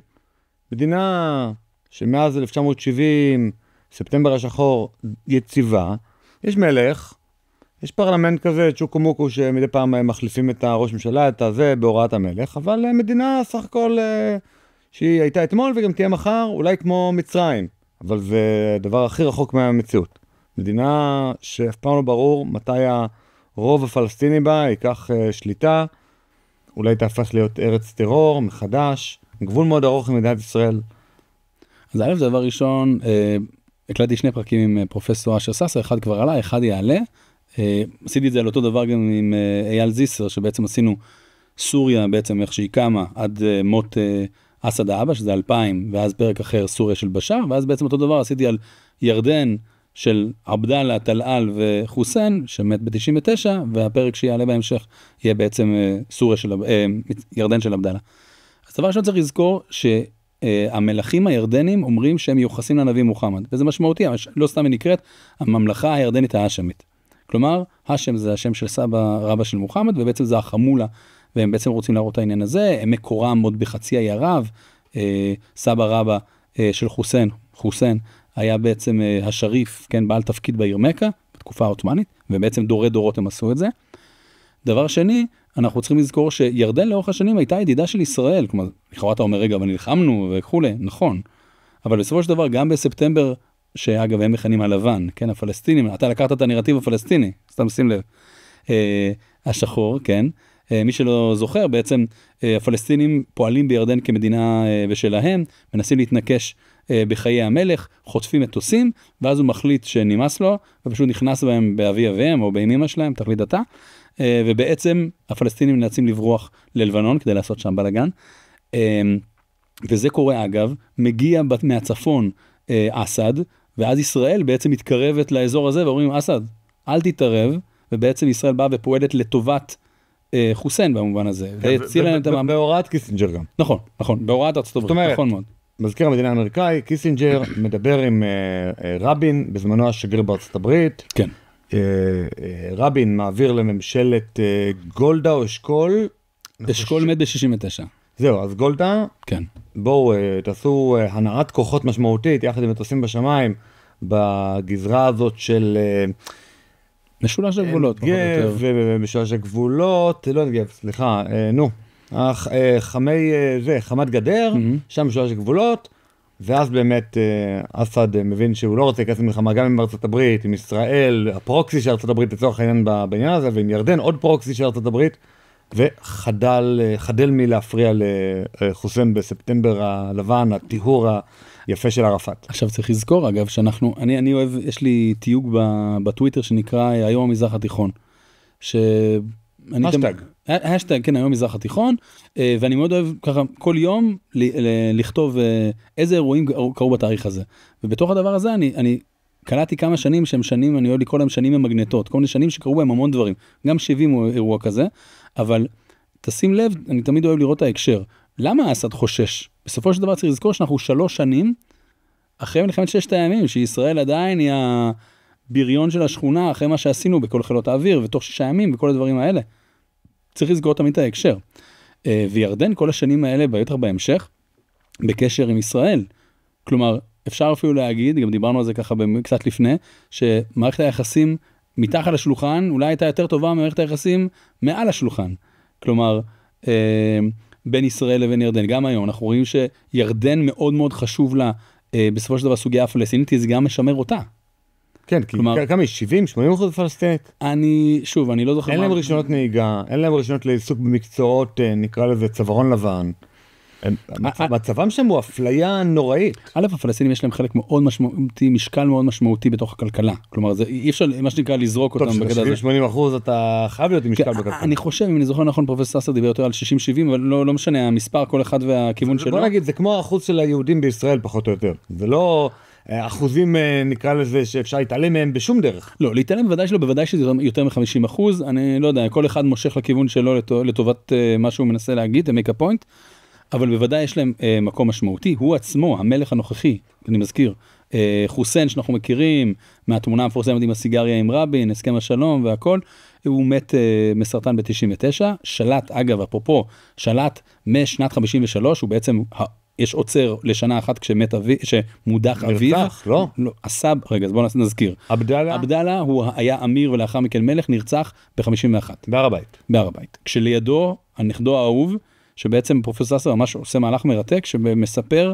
מדינה שמאז 1970, ספטמבר השחור, יציבה, יש מלך, יש פרלמנט כזה, צ'וקו מוקו, שמדי פעם מחליפים את הראש ממשלה, את הזה בהוראת המלך, אבל מדינה סך הכל שהיא הייתה אתמול וגם תהיה מחר, אולי כמו מצרים, אבל זה הדבר הכי רחוק מהמציאות. מדינה שאף פעם לא ברור מתי הרוב הפלסטיני בה ייקח שליטה, אולי תהפך להיות ארץ טרור מחדש, גבול מאוד ארוך עם מדינת ישראל. אז א', דבר ראשון, הקלטתי 2 פרקים עם פרופסור אשר ססר, אחד כבר עלה, אחד יעלה, עשיתי את זה על אותו דבר גם עם אייל זיסר, שבעצם עשינו סוריה בעצם איך שהיא קמה עד מות אסד האבא, שזה 2000, ואז פרק אחר סוריה של בשאר, ואז בעצם אותו דבר עשיתי על ירדן של עבדאללה, טלאל וחוסיין, שמת ב-99, והפרק שיעלה בהמשך יהיה בעצם ירדן של עבדאללה. אז דבר ראשון צריך לזכור שהמלכים הירדנים אומרים שהם מיוחסים לנביא מוחמד, וזה משמעותי, לא סתם היא נקראת הממלכה הירדנית האשמית. כלומר, השם זה השם של סבא רבא של מוחמד, ובעצם זה החמולה והם בעצם רוצים להראות את העניין הזה, הם מקורם עוד בחצי האי ערב, סבא רבא של חוסיין היה בעצם השריף, כן, בעל תפקיד בעיר מכה, בתקופה העות'מאנית, ובעצם דורי דורות הם עשו את זה. דבר שני, אנחנו צריכים לזכור שירדן לאורך השנים הייתה ידידה של ישראל, כלומר, לכאורה אתה אומר, רגע, אבל נלחמנו וכולי, נכון. אבל בסופו של דבר, גם בספטמבר, שאגב, הם מכנים הלבן, כן, הפלסטינים, אתה לקחת את הנרטיב הפלסטיני, סתם שים לב, השחור, כן, מי שלא זוכר, בעצם הפלסטינים פועלים בירדן כמדינה ושלהם, מנסים להתנקש בחיי המלך, חוטפים מטוסים, ואז הוא מחליט שנמאס לו, ופשוט נכנס בהם באבי אביהם, או באמא שלהם, תחליט אתה, ובעצם הפלסטינים נאלצים לברוח ללבנון, כדי לעשות שם בלגן, וזה קורה אגב, מגיע מהצפון אסד, ואז ישראל בעצם מתקרבת לאזור הזה, ואומרים, אסד, אל תתערב, ובעצם ישראל באה ופועלת לטובת חוסיין במובן הזה. בהוראת קיסינג'ר גם. נכון, בהוראת ארצות הברית, נכון מאוד. מזכיר המדינה האמריקאי, קיסינג'ר מדבר עם רבין, בזמנו השגריר בארצות הברית. כן. רבין מעביר לממשלת גולדה או אשכול. אשכול מת ב-69. זהו, אז גולדה, כן. בואו תעשו הנעת כוחות משמעותית, יחד עם מטוסים בשמיים, בגזרה הזאת של משולש הגבולות. נגב, משולש הגבולות, לא נגב, סליחה, חמת גדר, שם משולש הגבולות, ואז באמת אסד מבין שהוא לא רוצה להיכנס למלחמה גם עם ארצות הברית, עם ישראל, הפרוקסי של ארצות הברית לצורך העניין בעניין הזה, ועם ירדן עוד פרוקסי של ארצות הברית, וחדל מלהפריע לחוסיין בספטמבר הלבן, הטיהור היפה של ערפאת. עכשיו צריך לזכור אגב אני אוהב, יש לי תיוג בטוויטר שנקרא היום המזרח התיכון. השטג, כן, היום המזרח התיכון, ואני מאוד אוהב ככה כל יום לכתוב איזה אירועים קרו בתאריך הזה. ובתוך הדבר הזה אני קלטתי כמה שנים שהם שנים, אני אוהב לקרוא להם שנים ממגנטות, כל מיני שנים שקרו בהם המון דברים, גם 70 הוא אירוע כזה, אבל תשים לב, אני תמיד אוהב לראות את ההקשר. למה אסד חושש? בסופו של דבר צריך לזכור שאנחנו 3 שנים אחרי מלחמת 6 הימים, שישראל עדיין היא הבריון של השכונה, אחרי מה שעשינו בכל חילות האוויר, ותוך 6 ימים וכל הדברים האלה. צריך לזכור תמיד את ההקשר. וירדן כל השנים האלה, ביותר בהמשך, בקשר עם ישראל. כלומר, אפשר אפילו להגיד, גם דיברנו על זה ככה קצת לפני, שמערכת היחסים מתחת לשולחן, אולי הייתה יותר טובה ממערכת היחסים מעל השולחן. כלומר, בין ישראל לבין ירדן, גם היום, אנחנו רואים שירדן מאוד מאוד חשוב לה, בסופו של דבר סוגיה הפלסטינית, זה גם משמר אותה. כן, כי כמה היא 70-80% פלסטינית? אני לא זוכר. אין להם רישיונות נהיגה, אין להם רישיונות לעיסוק במקצועות, נקרא לזה צווארון לבן. מצבם שם הוא אפליה נוראית. א', הפלסטינים יש להם חלק מאוד משמעותי, משקל מאוד משמעותי בתוך הכלכלה. כלומר, אי אפשר, מה שנקרא, לזרוק אותם בגלל הזה. טוב, 70-80% אתה חייב להיות עם משקל בכלכלה. אני חושב, אם אני זוכר נכון, פרופסור סאסר דיבר יותר על 60-70, אבל לא משנה, המספר, כל אחד והכיוון שלו. בוא נגיד, זה כמו האחוז של היהודים בישראל, פחות או יותר. זה לא אחוזים, נקרא לזה, שאפשר להתעלם מהם בשום דרך. לא, להתעלם בוודאי שזה יותר מ-50%. אני לא יודע, כל אחד מושך לכיוון שלו לטובת מה שהוא מנסה להגיד, make a point. אבל בוודאי יש להם מקום משמעותי, הוא עצמו, המלך הנוכחי, אני מזכיר, חוסיין שאנחנו מכירים, מהתמונה המפורסמת עם הסיגריה עם רבין, הסכם השלום והכל, הוא מת מסרטן ב-99, שלט, אגב, אפרופו, שלט משנת 53, הוא בעצם, יש עוצר לשנה אחת כשמודח אביו. נרצח, לא? לא, הסב, רגע, אז בואו נזכיר. עבדאללה הוא היה אמיר ולאחר מכן מלך, נרצח ב-51. בהר הבית. כשלידו, הנכדו האהוב, שבעצם פרופסור סאסר ממש עושה מהלך מרתק, שמספר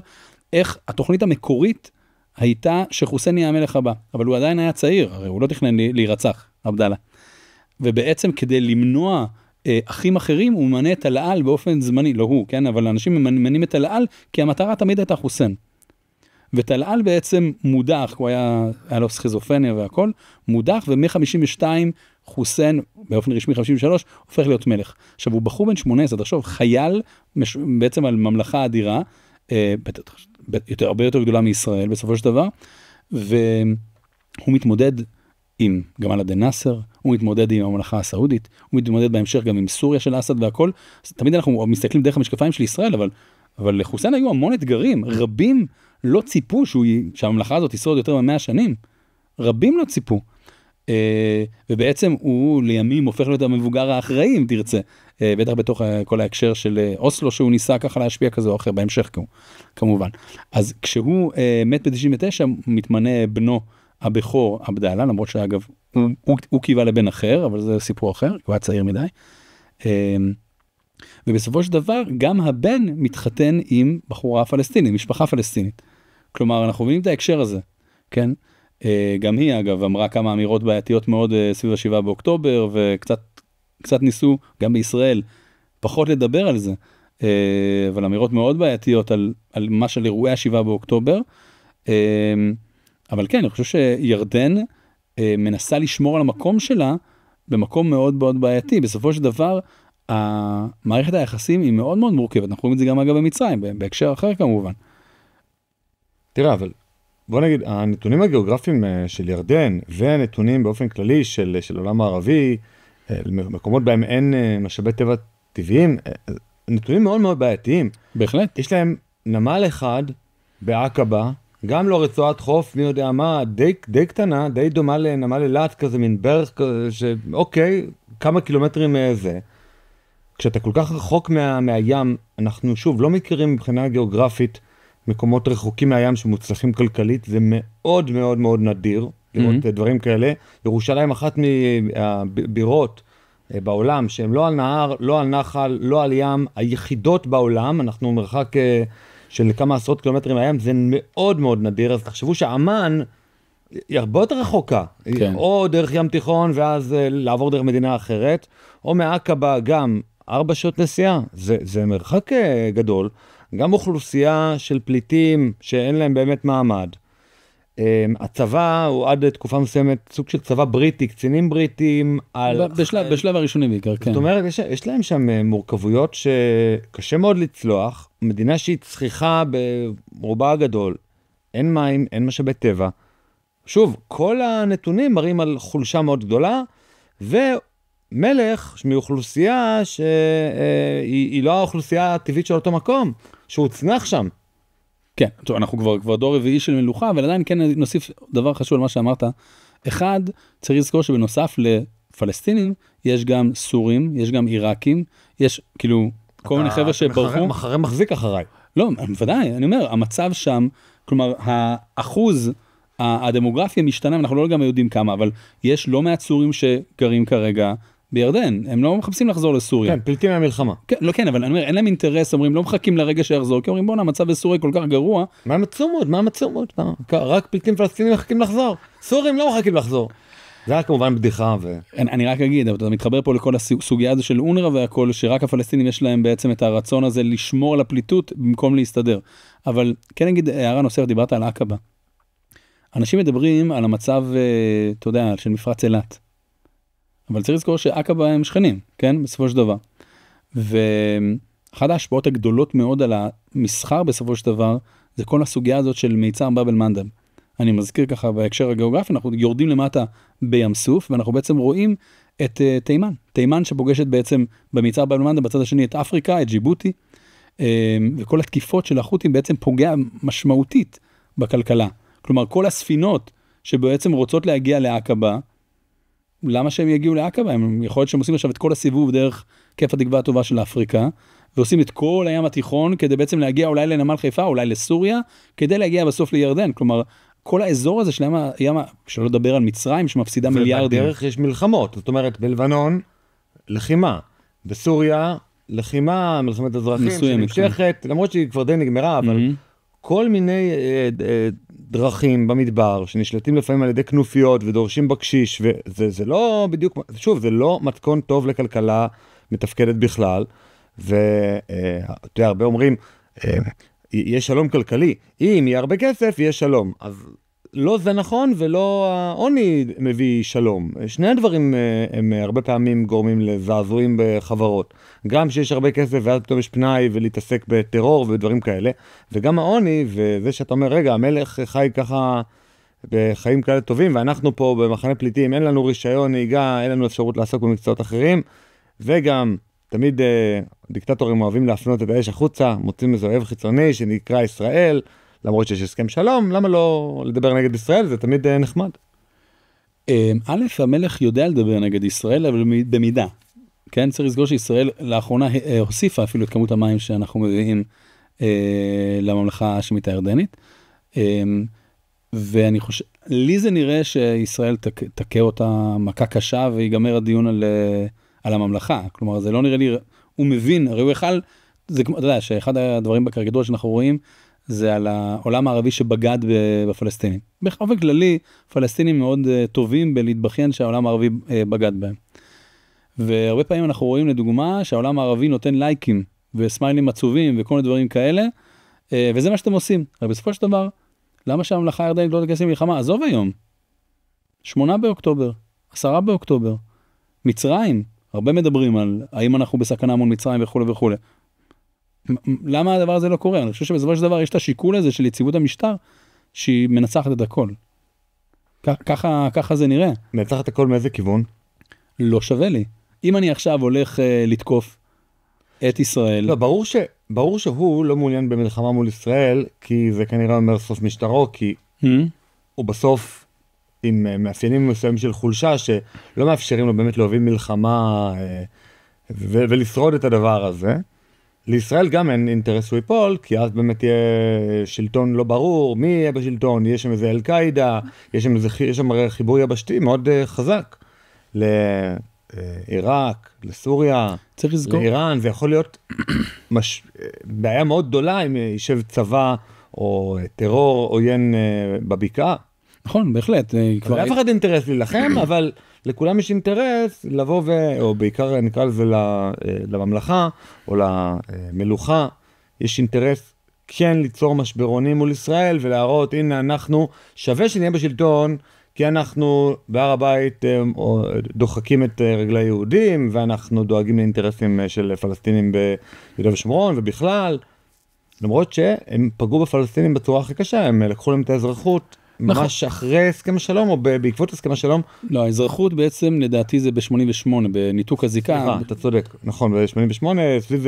איך התוכנית המקורית הייתה שחוסיין יהיה המלך הבא, אבל הוא עדיין היה צעיר, הרי הוא לא תכנן להירצח, עבדאללה. ובעצם כדי למנוע אחים אחרים, הוא ממנה את הלעל באופן זמני, לא הוא, כן? אבל אנשים ממנים את הלעל, כי המטרה תמיד הייתה חוסיין. וטלעל בעצם מודח, הוא היה לו סכיזופרניה והכל, מודח, ומ-52 חוסיין, באופן רשמי 53, הופך להיות מלך. עכשיו, הוא בחור בן 18, תחשוב, חייל בעצם על ממלכה אדירה, הרבה יותר גדולה מישראל בסופו של דבר, והוא מתמודד עם גמל עבד אל-נאצר, הוא מתמודד עם הממלכה הסעודית, הוא מתמודד בהמשך גם עם סוריה של אסד והכל, אז תמיד אנחנו מסתכלים דרך המשקפיים של ישראל, אבל לחוסיין היו המון אתגרים, רבים לא ציפו שהממלכה הזאת תשרוד יותר מ100 שנים, רבים לא ציפו, ובעצם הוא לימים הופך להיות המבוגר האחראי, אם תרצה, בטח בתוך כל ההקשר של אוסלו, שהוא ניסה ככה להשפיע כזה או אחר, בהמשך כמובן. אז כשהוא מת ב-99, מתמנה בנו הבכור עבדאללה, למרות שאגב, הוא קיווה לבן אחר, אבל זה סיפור אחר, הוא היה צעיר מדי. ובסופו של דבר, גם הבן מתחתן עם בחורה פלסטינית, משפחה פלסטינית. כלומר, אנחנו מבינים את ההקשר הזה, כן? גם היא, אגב, אמרה כמה אמירות בעייתיות מאוד סביב 7 באוקטובר, וקצת ניסו, גם בישראל, פחות לדבר על זה, אבל אמירות מאוד בעייתיות על מה של אירועי 7 באוקטובר. אבל כן, אני חושב שירדן מנסה לשמור על המקום שלה, במקום מאוד מאוד בעייתי. בסופו של דבר, המערכת היחסים היא מאוד מאוד מורכבת. אנחנו רואים את זה גם אגב במצרים, בהקשר אחר כמובן. תראה, אבל בוא נגיד, הנתונים הגיאוגרפיים של ירדן, והנתונים באופן כללי של עולם הערבי, מקומות בהם אין משאבי טבע טבעיים, נתונים מאוד מאוד בעייתיים. בהחלט. יש להם נמל אחד בעקבה, גם לא רצועת חוף, מי יודע מה, די קטנה, די דומה לנמל אילת, כזה מין ברך כזה, שאוקיי, כמה קילומטרים זה. כשאתה כל כך רחוק מהים, אנחנו שוב לא מכירים מבחינה גיאוגרפית מקומות רחוקים מהים שמוצלחים כלכלית, זה מאוד מאוד מאוד נדיר לראות דברים כאלה. ירושלים אחת מהבירות בעולם שהן לא על נהר, לא על נחל, לא על ים, היחידות בעולם, אנחנו מרחק של כמה עשרות קילומטרים מהים, זה מאוד מאוד נדיר, אז תחשבו שעמן היא הרבה יותר רחוקה, כן. או דרך ים תיכון ואז לעבור דרך מדינה אחרת, או מעקבה גם 4 שעות נסיעה, זה מרחק גדול, גם אוכלוסייה של פליטים שאין להם באמת מעמד. הצבא הוא עד תקופה מסוימת סוג של צבא בריטי, קצינים בריטים. בשלב הראשוני בעיקר, כן. זאת אומרת, יש להם שם מורכבויות שקשה מאוד לצלוח, מדינה שהיא צריכה ברובה הגדול, אין מים, אין משאבי טבע. שוב, כל הנתונים מראים על חולשה מאוד גדולה, ומלך מאוכלוסייה שהיא לא האוכלוסייה הטבעית של אותו מקום, שהוא צנח שם. כן, טוב, אנחנו כבר דור רביעי של מלוכה, אבל עדיין כן נוסיף דבר חשוב על מה שאמרת. אחד, צריך לזכור שבנוסף לפלסטינים, יש גם סורים, יש גם עיראקים, יש כאילו כל מיני חבר'ה שברחו. מחזיק אחריי. לא, ודאי, אני אומר, המצב שם, כלומר, האחוז הדמוגרפיה משתנה, אנחנו לא גם יודעים כמה, אבל יש לא מעט סורים שגרים כרגע בירדן, הם לא מחפשים לחזור לסוריה. כן, פליטים מהמלחמה. כן, לא, כן, אבל אני אומר, אין להם אינטרס, אומרים, לא מחכים לרגע שיחזור, כי אומרים, בוא, המצב בסוריה כל כך גרוע. מה המצומות? רק פליטים פלסטינים מחכים לחזור. סורים לא מחכים לחזור. זה היה כמובן בדיחה אני רק אגיד, אתה מתחבר פה לכל הסוגיה הזו של אונר"א והכל, שרק הפלסטינים יש להם בעצם את הרצון הזה לשמור על הפליטות במקום להסתדר. אבל כן נגיד, הערה נוספת, דיברת על עקבה. אנשים מדברים על המצב, אתה יודע, של מפרץ אילת. אבל צריך לזכור שעקבה הם שכנים, כן? בסופו של דבר. ואחת ההשפעות הגדולות מאוד על המסחר בסופו של דבר, זה כל הסוגיה הזאת של מיצר באב אל-מנדב. אני מזכיר ככה בהקשר הגיאוגרפי, אנחנו יורדים למטה בים סוף, ואנחנו בעצם רואים את תימן. תימן שפוגשת בעצם במיצר באב אל-מנדב, בצד השני את אפריקה, את ג'יבוטי, וכל התקיפות של החות'ים בעצם פוגע משמעותית בכלכלה. כלומר, כל הספינות שבעצם רוצות להגיע לעקבה, למה שהם יגיעו לעקבה? יכול להיות שהם עושים עכשיו את כל הסיבוב דרך כיף התקווה הטובה של אפריקה, ועושים את כל הים התיכון כדי בעצם להגיע אולי לנמל חיפה, אולי לסוריה, כדי להגיע בסוף לירדן. כלומר, כל האזור הזה של הים, שלא לדבר על מצרים, שמפסידה מיליארדים. ובדרך יש מלחמות, זאת אומרת, בלבנון, לחימה, בסוריה, לחימה, מלחמת אזרחים, שנמשכת, למרות שהיא כבר די נגמרה, אבל כל מיני דרכים במדבר, שנשלטים לפעמים על ידי כנופיות ודורשים בקשיש, וזה לא בדיוק, שוב, זה לא מתכון טוב לכלכלה מתפקדת בכלל, ואתה יודע, הרבה אומרים, יש שלום כלכלי, אם יהיה הרבה כסף, יהיה שלום, אז לא זה נכון, ולא העוני מביא שלום. שני הדברים הם הרבה פעמים גורמים לזעזועים בחברות. גם שיש הרבה כסף ואז פתאום יש פנאי ולהתעסק בטרור ודברים כאלה, וגם העוני, וזה שאתה אומר, רגע, המלך חי ככה בחיים כאלה טובים, ואנחנו פה במחנה פליטים, אין לנו רישיון נהיגה, אין לנו אפשרות לעסוק במקצועות אחרים, וגם תמיד דיקטטורים אוהבים להפנות את האש החוצה, מוצאים איזה אוהב חיצוני שנקרא ישראל, למרות שיש הסכם שלום, למה לא לדבר נגד ישראל? זה תמיד נחמד. א', המלך יודע לדבר נגד ישראל, אבל במידה. כן, צריך לסגור שישראל לאחרונה הוסיפה אפילו את כמות המים שאנחנו מביאים לממלכה ההאשמית הירדנית. ואני חושב, לי זה נראה שישראל תכה אותה מכה קשה ויגמר הדיון על הממלכה. כלומר, זה לא נראה לי, הוא מבין, הרי הוא יכל, זה כמו, אתה יודע, שאחד הדברים בקריקטורה שאנחנו רואים, זה על העולם הערבי שבגד בפלסטינים. באופן כללי, פלסטינים מאוד טובים בלהתבכיין שהעולם הערבי בגד בהם. והרבה פעמים אנחנו רואים לדוגמה שהעולם הערבי נותן לייקים וסמיילים עצובים וכל מיני דברים כאלה, וזה מה שאתם עושים. אבל בסופו של דבר, למה שהממלכה הירדנית לא תיכנס למלחמה? עזוב היום. 8 באוקטובר, 10 באוקטובר, מצרים, הרבה מדברים על האם אנחנו בסכנה מול מצרים וכו' וכו'. למה הדבר הזה לא קורה? אני חושב שבסופו של דבר יש את השיקול הזה של יציבות המשטר, שהיא מנצחת את הכל. ככה זה נראה. מנצחת הכל מאיזה כיוון? לא שווה לי. אם אני עכשיו הולך לתקוף את ישראל... לא, ברור שהוא לא מעוניין במלחמה מול ישראל, כי זה כנראה אומר סוף משטרו, כי הוא בסוף עם מאפיינים מסוימים של חולשה, שלא מאפשרים לו באמת להוביל מלחמה ולשרוד את הדבר הזה. לישראל גם אין אינטרס שהוא ייפול, כי אז באמת יהיה שלטון לא ברור, מי יהיה בשלטון, יש שם איזה אל-קאידה, יש שם חיבור יבשתי מאוד חזק לעיראק, לסוריה, לאיראן, זה יכול להיות בעיה מאוד גדולה אם יישב צבא או טרור עוין בבקעה. נכון, בהחלט. לאף אחד אינטרס להילחם, אבל לכולם יש אינטרס לבוא או בעיקר נקרא לזה לממלכה או למלוכה, יש אינטרס כן ליצור משברונים מול ישראל ולהראות, הנה אנחנו שווה שנהיה בשלטון, כי אנחנו בהר הבית דוחקים את רגלי יהודים, ואנחנו דואגים לאינטרסים של פלסטינים ביהודה ושומרון ובכלל, למרות שהם פגעו בפלסטינים בצורה הכי קשה, הם לקחו להם את האזרחות, ממש אחרי הסכם השלום או בעקבות הסכם השלום? לא, האזרחות בעצם לדעתי זה ב-88, בניתוק הזיקה. אתה צודק, נכון, ב-88, סביב...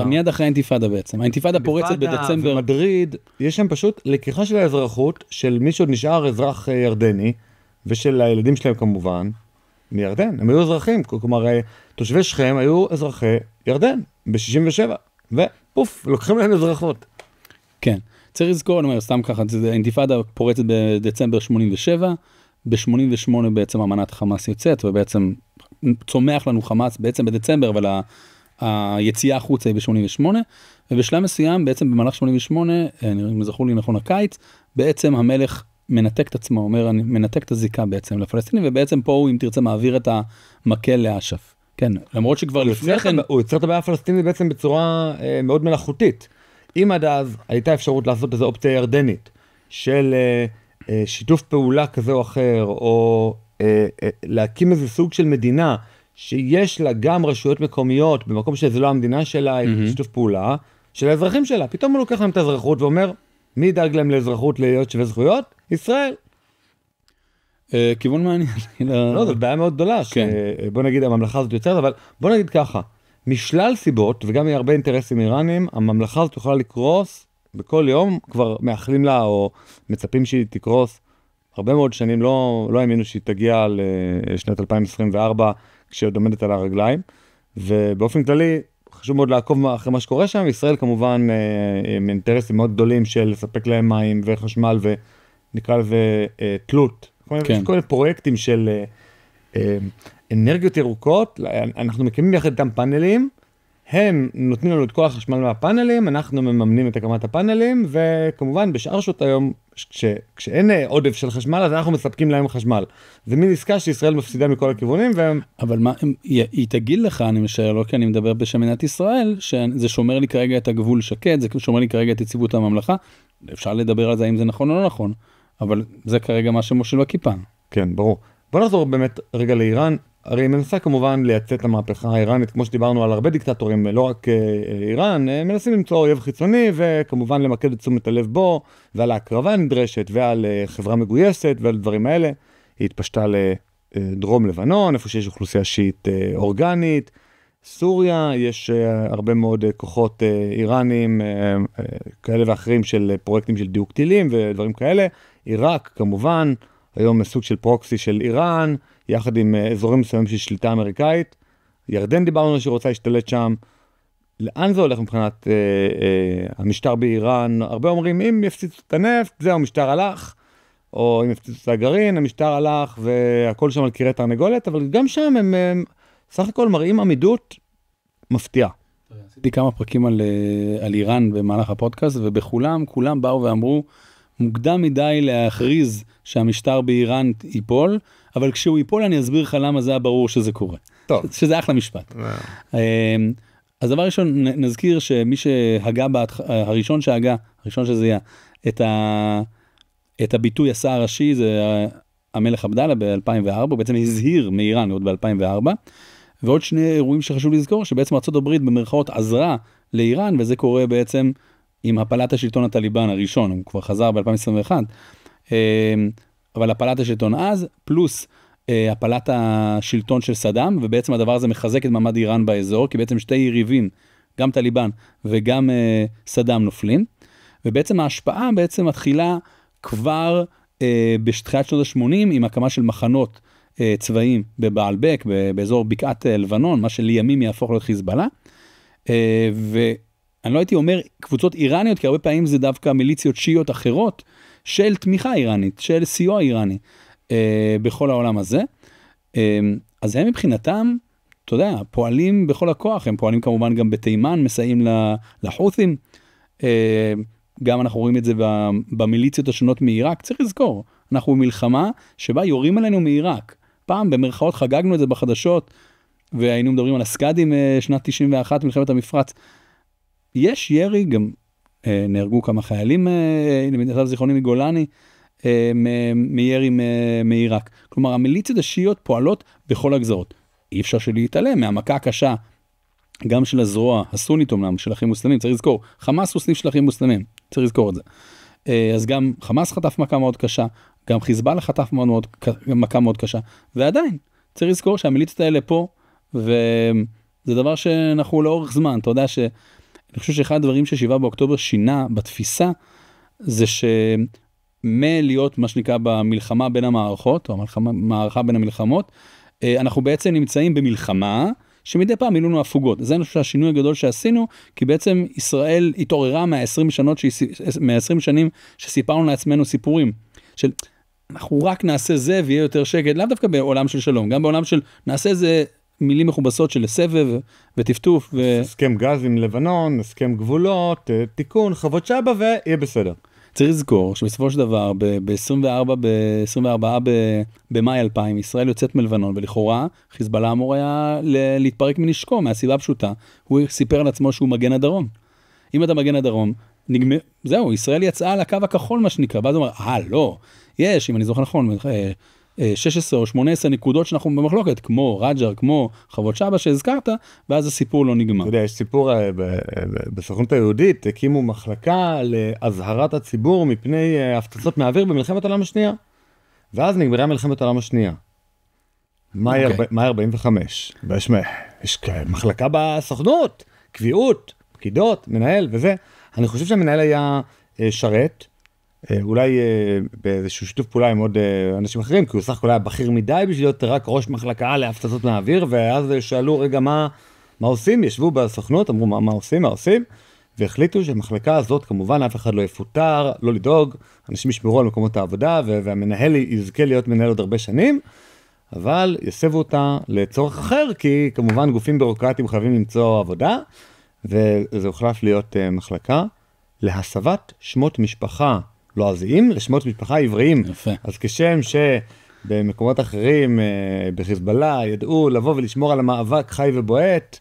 מיד אחרי האינתיפאדה בעצם. האינתיפאדה פורצת בדצמבר. במדריד, יש שם פשוט לקיחה של האזרחות של מי שעוד נשאר אזרח ירדני, ושל הילדים שלהם כמובן, מירדן. הם היו אזרחים, כלומר, תושבי שכם היו אזרחי ירדן, ב-67, ופוף, לוקחים להם אזרחות. כן. צריך לזכור, אני אומר, סתם ככה, האינתיפאדה פורצת בדצמבר 87, ב-88 בעצם אמנת חמאס יוצאת, ובעצם צומח לנו חמאס בעצם בדצמבר, אבל היציאה החוצה היא ב-88, ובשלב מסוים, בעצם במהלך 88, אם זכור לי נכון הקיץ, בעצם המלך מנתק את עצמו, אומר, אני מנתק את הזיקה בעצם לפלסטינים, ובעצם פה הוא, אם תרצה, מעביר את המקל לאש"ף. כן, למרות שכבר לפני כן... הוא יוצר את הבעיה הפלסטינית בעצם בצורה מאוד מלאכותית. אם עד אז הייתה אפשרות לעשות איזו אופציה ירדנית של שיתוף פעולה כזה או אחר, או להקים איזה סוג של מדינה שיש לה גם רשויות מקומיות, במקום שזה לא המדינה שלה, שיתוף פעולה, של האזרחים שלה. פתאום הוא לוקח להם את האזרחות ואומר, מי ידאג להם לאזרחות להיות שווה זכויות? ישראל. כיוון מעניין. לא, זאת בעיה מאוד גדולה, בוא נגיד הממלכה הזאת יוצרת, אבל בוא נגיד ככה, משלל סיבות, וגם מהרבה אינטרסים איראנים, הממלכה הזאת יכולה לקרוס בכל יום, כבר מאחלים לה או מצפים שהיא תקרוס. הרבה מאוד שנים לא האמינו שהיא תגיע לשנת 2024, כשהיא עוד עומדת על הרגליים. ובאופן כללי, חשוב מאוד לעקוב אחרי מה שקורה שם. ישראל כמובן עם אינטרסים מאוד גדולים של לספק להם מים וחשמל, ונקרא לזה תלות. יש כל מיני פרויקטים של... אנרגיות ירוקות, אנחנו מקימים יחד איתם פאנלים, הם נותנים לנו את כל החשמל מהפאנלים, אנחנו מממנים את הקמת הפאנלים, וכמובן בשאר שעות היום, כשאין עודף של חשמל, אז אנחנו מספקים להם חשמל. זה מין עסקה שישראל מפסידה מכל הכיוונים, אבל מה, היא תגיד לך, אני משער, לא כי אני מדבר בשם מדינת ישראל, שזה שומר לי כרגע את הגבול שקט, זה שומר לי כרגע את יציבות הממלכה, אפשר לדבר על זה אם זה נכון או לא נכון, אבל זה כרגע מה שמושל בכיפה. כן, ברור. בוא נחזור באמת רגע לאיראן, הרי מנסה כמובן לייצא את המהפכה האיראנית, כמו שדיברנו על הרבה דיקטטורים, לא רק איראן, מנסים למצוא אויב חיצוני, וכמובן למקד את תשומת הלב בו, ועל ההקרבה הנדרשת, ועל חברה מגויסת, ועל דברים האלה. היא התפשטה לדרום לבנון, איפה שיש אוכלוסייה שיעית אורגנית, סוריה, יש הרבה מאוד כוחות איראנים, כאלה ואחרים של פרויקטים של דיוק טילים, ודברים כאלה. עיראק, כמובן, היום סוג של פרוקסי של איראן, יחד עם אזורים מסוימים של שליטה אמריקאית, ירדן דיברנו שהיא רוצה להשתלט שם, לאן זה הולך מבחינת המשטר באיראן? הרבה אומרים, אם יפציצו את הנפט, זהו, המשטר הלך, או אם יפציצו את הגרעין, המשטר הלך, והכל שם על קירי תרנגולת, אבל גם שם הם סך הכל מראים עמידות מפתיעה. עשיתי כמה פרקים על איראן במהלך הפודקאסט, ובכולם, כולם באו ואמרו, מוקדם מדי להכריז שהמשטר באיראן ייפול, אבל כשהוא ייפול אני אסביר לך למה זה היה ברור שזה קורה. טוב. שזה אחלה משפט. אז דבר ראשון, נזכיר שמי שהגה, הראשון שזה היה, את הביטוי השר הראשי, זה המלך עבדאללה ב-2004, הוא בעצם הזהיר מאיראן עוד ב-2004, ועוד שני אירועים שחשוב לזכור, שבעצם ארצות הברית במרכאות עזרה לאיראן, וזה קורה בעצם עם הפלת השלטון הטליבן הראשון, הוא כבר חזר ב-2021, אבל הפלת השלטון אז, פלוס הפלת השלטון של סדאם, ובעצם הדבר הזה מחזק את מעמד איראן באזור, כי בעצם שתי יריבים, גם טליבן וגם סדאם נופלים, ובעצם ההשפעה בעצם מתחילה כבר בתחילת שנות ה-80, עם הקמה של מחנות צבאיים בבעלבק, באזור בקעת לבנון, מה שלימים יהפוך להיות חיזבאללה, ואני לא הייתי אומר קבוצות איראניות, כי הרבה פעמים זה דווקא מיליציות שיעיות אחרות, של תמיכה איראנית, של סיוע איראני, בכל העולם הזה. אז הם מבחינתם, אתה יודע, פועלים בכל הכוח, הם פועלים כמובן גם בתימן, מסייעים לחות'ים, גם אנחנו רואים את זה במיליציות השונות מעיראק, צריך לזכור, אנחנו במלחמה שבה יורים עלינו מעיראק, פעם במרכאות חגגנו את זה בחדשות, והיינו מדברים על הסקאדים שנת 91, מלחמת המפרץ, יש ירי, גם נהרגו כמה חיילים, למיטב זיכרוני מגולני, מירי מעיראק. כלומר, המיליציות השיעיות פועלות בכל הגזרות. אי אפשר להתעלם מהמכה הקשה, גם של הזרוע הסונית אומנם, של אחים מוסלמים, צריך לזכור, חמאס הוא סניף של אחים מוסלמים, צריך לזכור את זה. אז גם חמאס חטף מכה מאוד קשה, גם חיזבאללה חטף מכה מאוד קשה, ועדיין, צריך לזכור שהמיליציות האלה פה, וזה דבר שאנחנו לאורך זמן, אתה יודע אני חושב שאחד הדברים ש7 באוקטובר שינה בתפיסה, זה מלהיות מה שנקרא במלחמה בין המערכות, או מערכה בין המלחמות, אנחנו בעצם נמצאים במלחמה, שמדי פעם יהיו לנו הפוגות. זה אני חושב שהשינוי הגדול שעשינו, כי בעצם ישראל התעוררה מה-20 שנים שסיפרנו לעצמנו סיפורים, של אנחנו רק נעשה זה ויהיה יותר שקט, לאו דווקא בעולם של שלום, גם בעולם של נעשה זה מילים מכובסות של סבב וטפטוף. הסכם גז עם לבנון, הסכם גבולות, תיקון, חוות שבא ויהיה בסדר. צריך לזכור שבסופו של דבר, ב-24 במאי 2000, ישראל יוצאת מלבנון, ולכאורה חיזבאללה אמור היה להתפרק מנשקו, מהסיבה הפשוטה, הוא סיפר על עצמו שהוא מגן הדרום. אם אתה מגן הדרום, זהו, ישראל יצאה לקו הכחול מה שנקרא, ואז הוא אומר, לא, יש, אם אני זוכר נכון, 16 או 18 נקודות שאנחנו במחלוקת, כמו רג'ר, כמו חוות שבא שהזכרת, ואז הסיפור לא נגמר. אתה יודע, יש סיפור בסוכנות היהודית, הקימו מחלקה להזהרת הציבור מפני הפצצות מהאוויר במלחמת העולם השנייה, ואז נגמרה מלחמת העולם השנייה. מאי 45, יש מחלקה בסוכנות, קביעות, פקידות, מנהל וזה. אני חושב שהמנהל היה שרת, אולי באיזשהו שיתוף פעולה עם עוד אנשים אחרים, כי הוא סך הכל היה בכיר מדי בשביל להיות רק ראש מחלקה להפצצות מהאוויר, ואז שאלו רגע מה עושים, ישבו בסוכנות, אמרו מה עושים, והחליטו שהמחלקה הזאת כמובן אף אחד לא יפוטר, לא לדאוג, אנשים ישמרו על מקומות העבודה, והמנהל יזכה להיות מנהל עוד הרבה שנים, אבל יסבו אותה לצורך אחר, כי כמובן גופים בירוקרטיים חייבים למצוא עבודה, וזה הוחלף להיות מחלקה להסבת שמות משפחה לועזיים לשמות משפחה עבריים. יפה. אז כשם שבמקומות אחרים בחיזבאללה ידעו לבוא ולשמור על המאבק חי ובועט,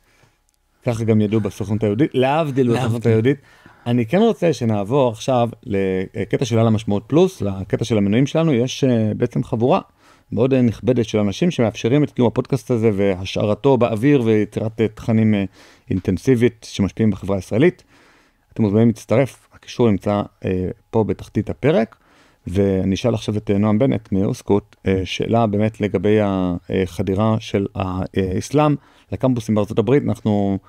ככה גם ידעו בסוכנות היהודית, להבדיל בסוכנות היהודית. אני כן רוצה שנעבור עכשיו לקטע של על המשמעות פלוס, לקטע של המנויים שלנו, יש בעצם חבורה מאוד נכבדת של אנשים שמאפשרים את קיום הפודקאסט הזה והשארתו באוויר ויצירת תכנים אינטנסיבית שמשפיעים בחברה הישראלית. אתם מוזמנים להצטרף, הקישור נמצא פה בתחתית הפרק, ואני אשאל עכשיו את נועם בנט מאוסקוט, שאלה באמת לגבי החדירה של האסלאם לקמפוסים בארצות הברית. אנחנו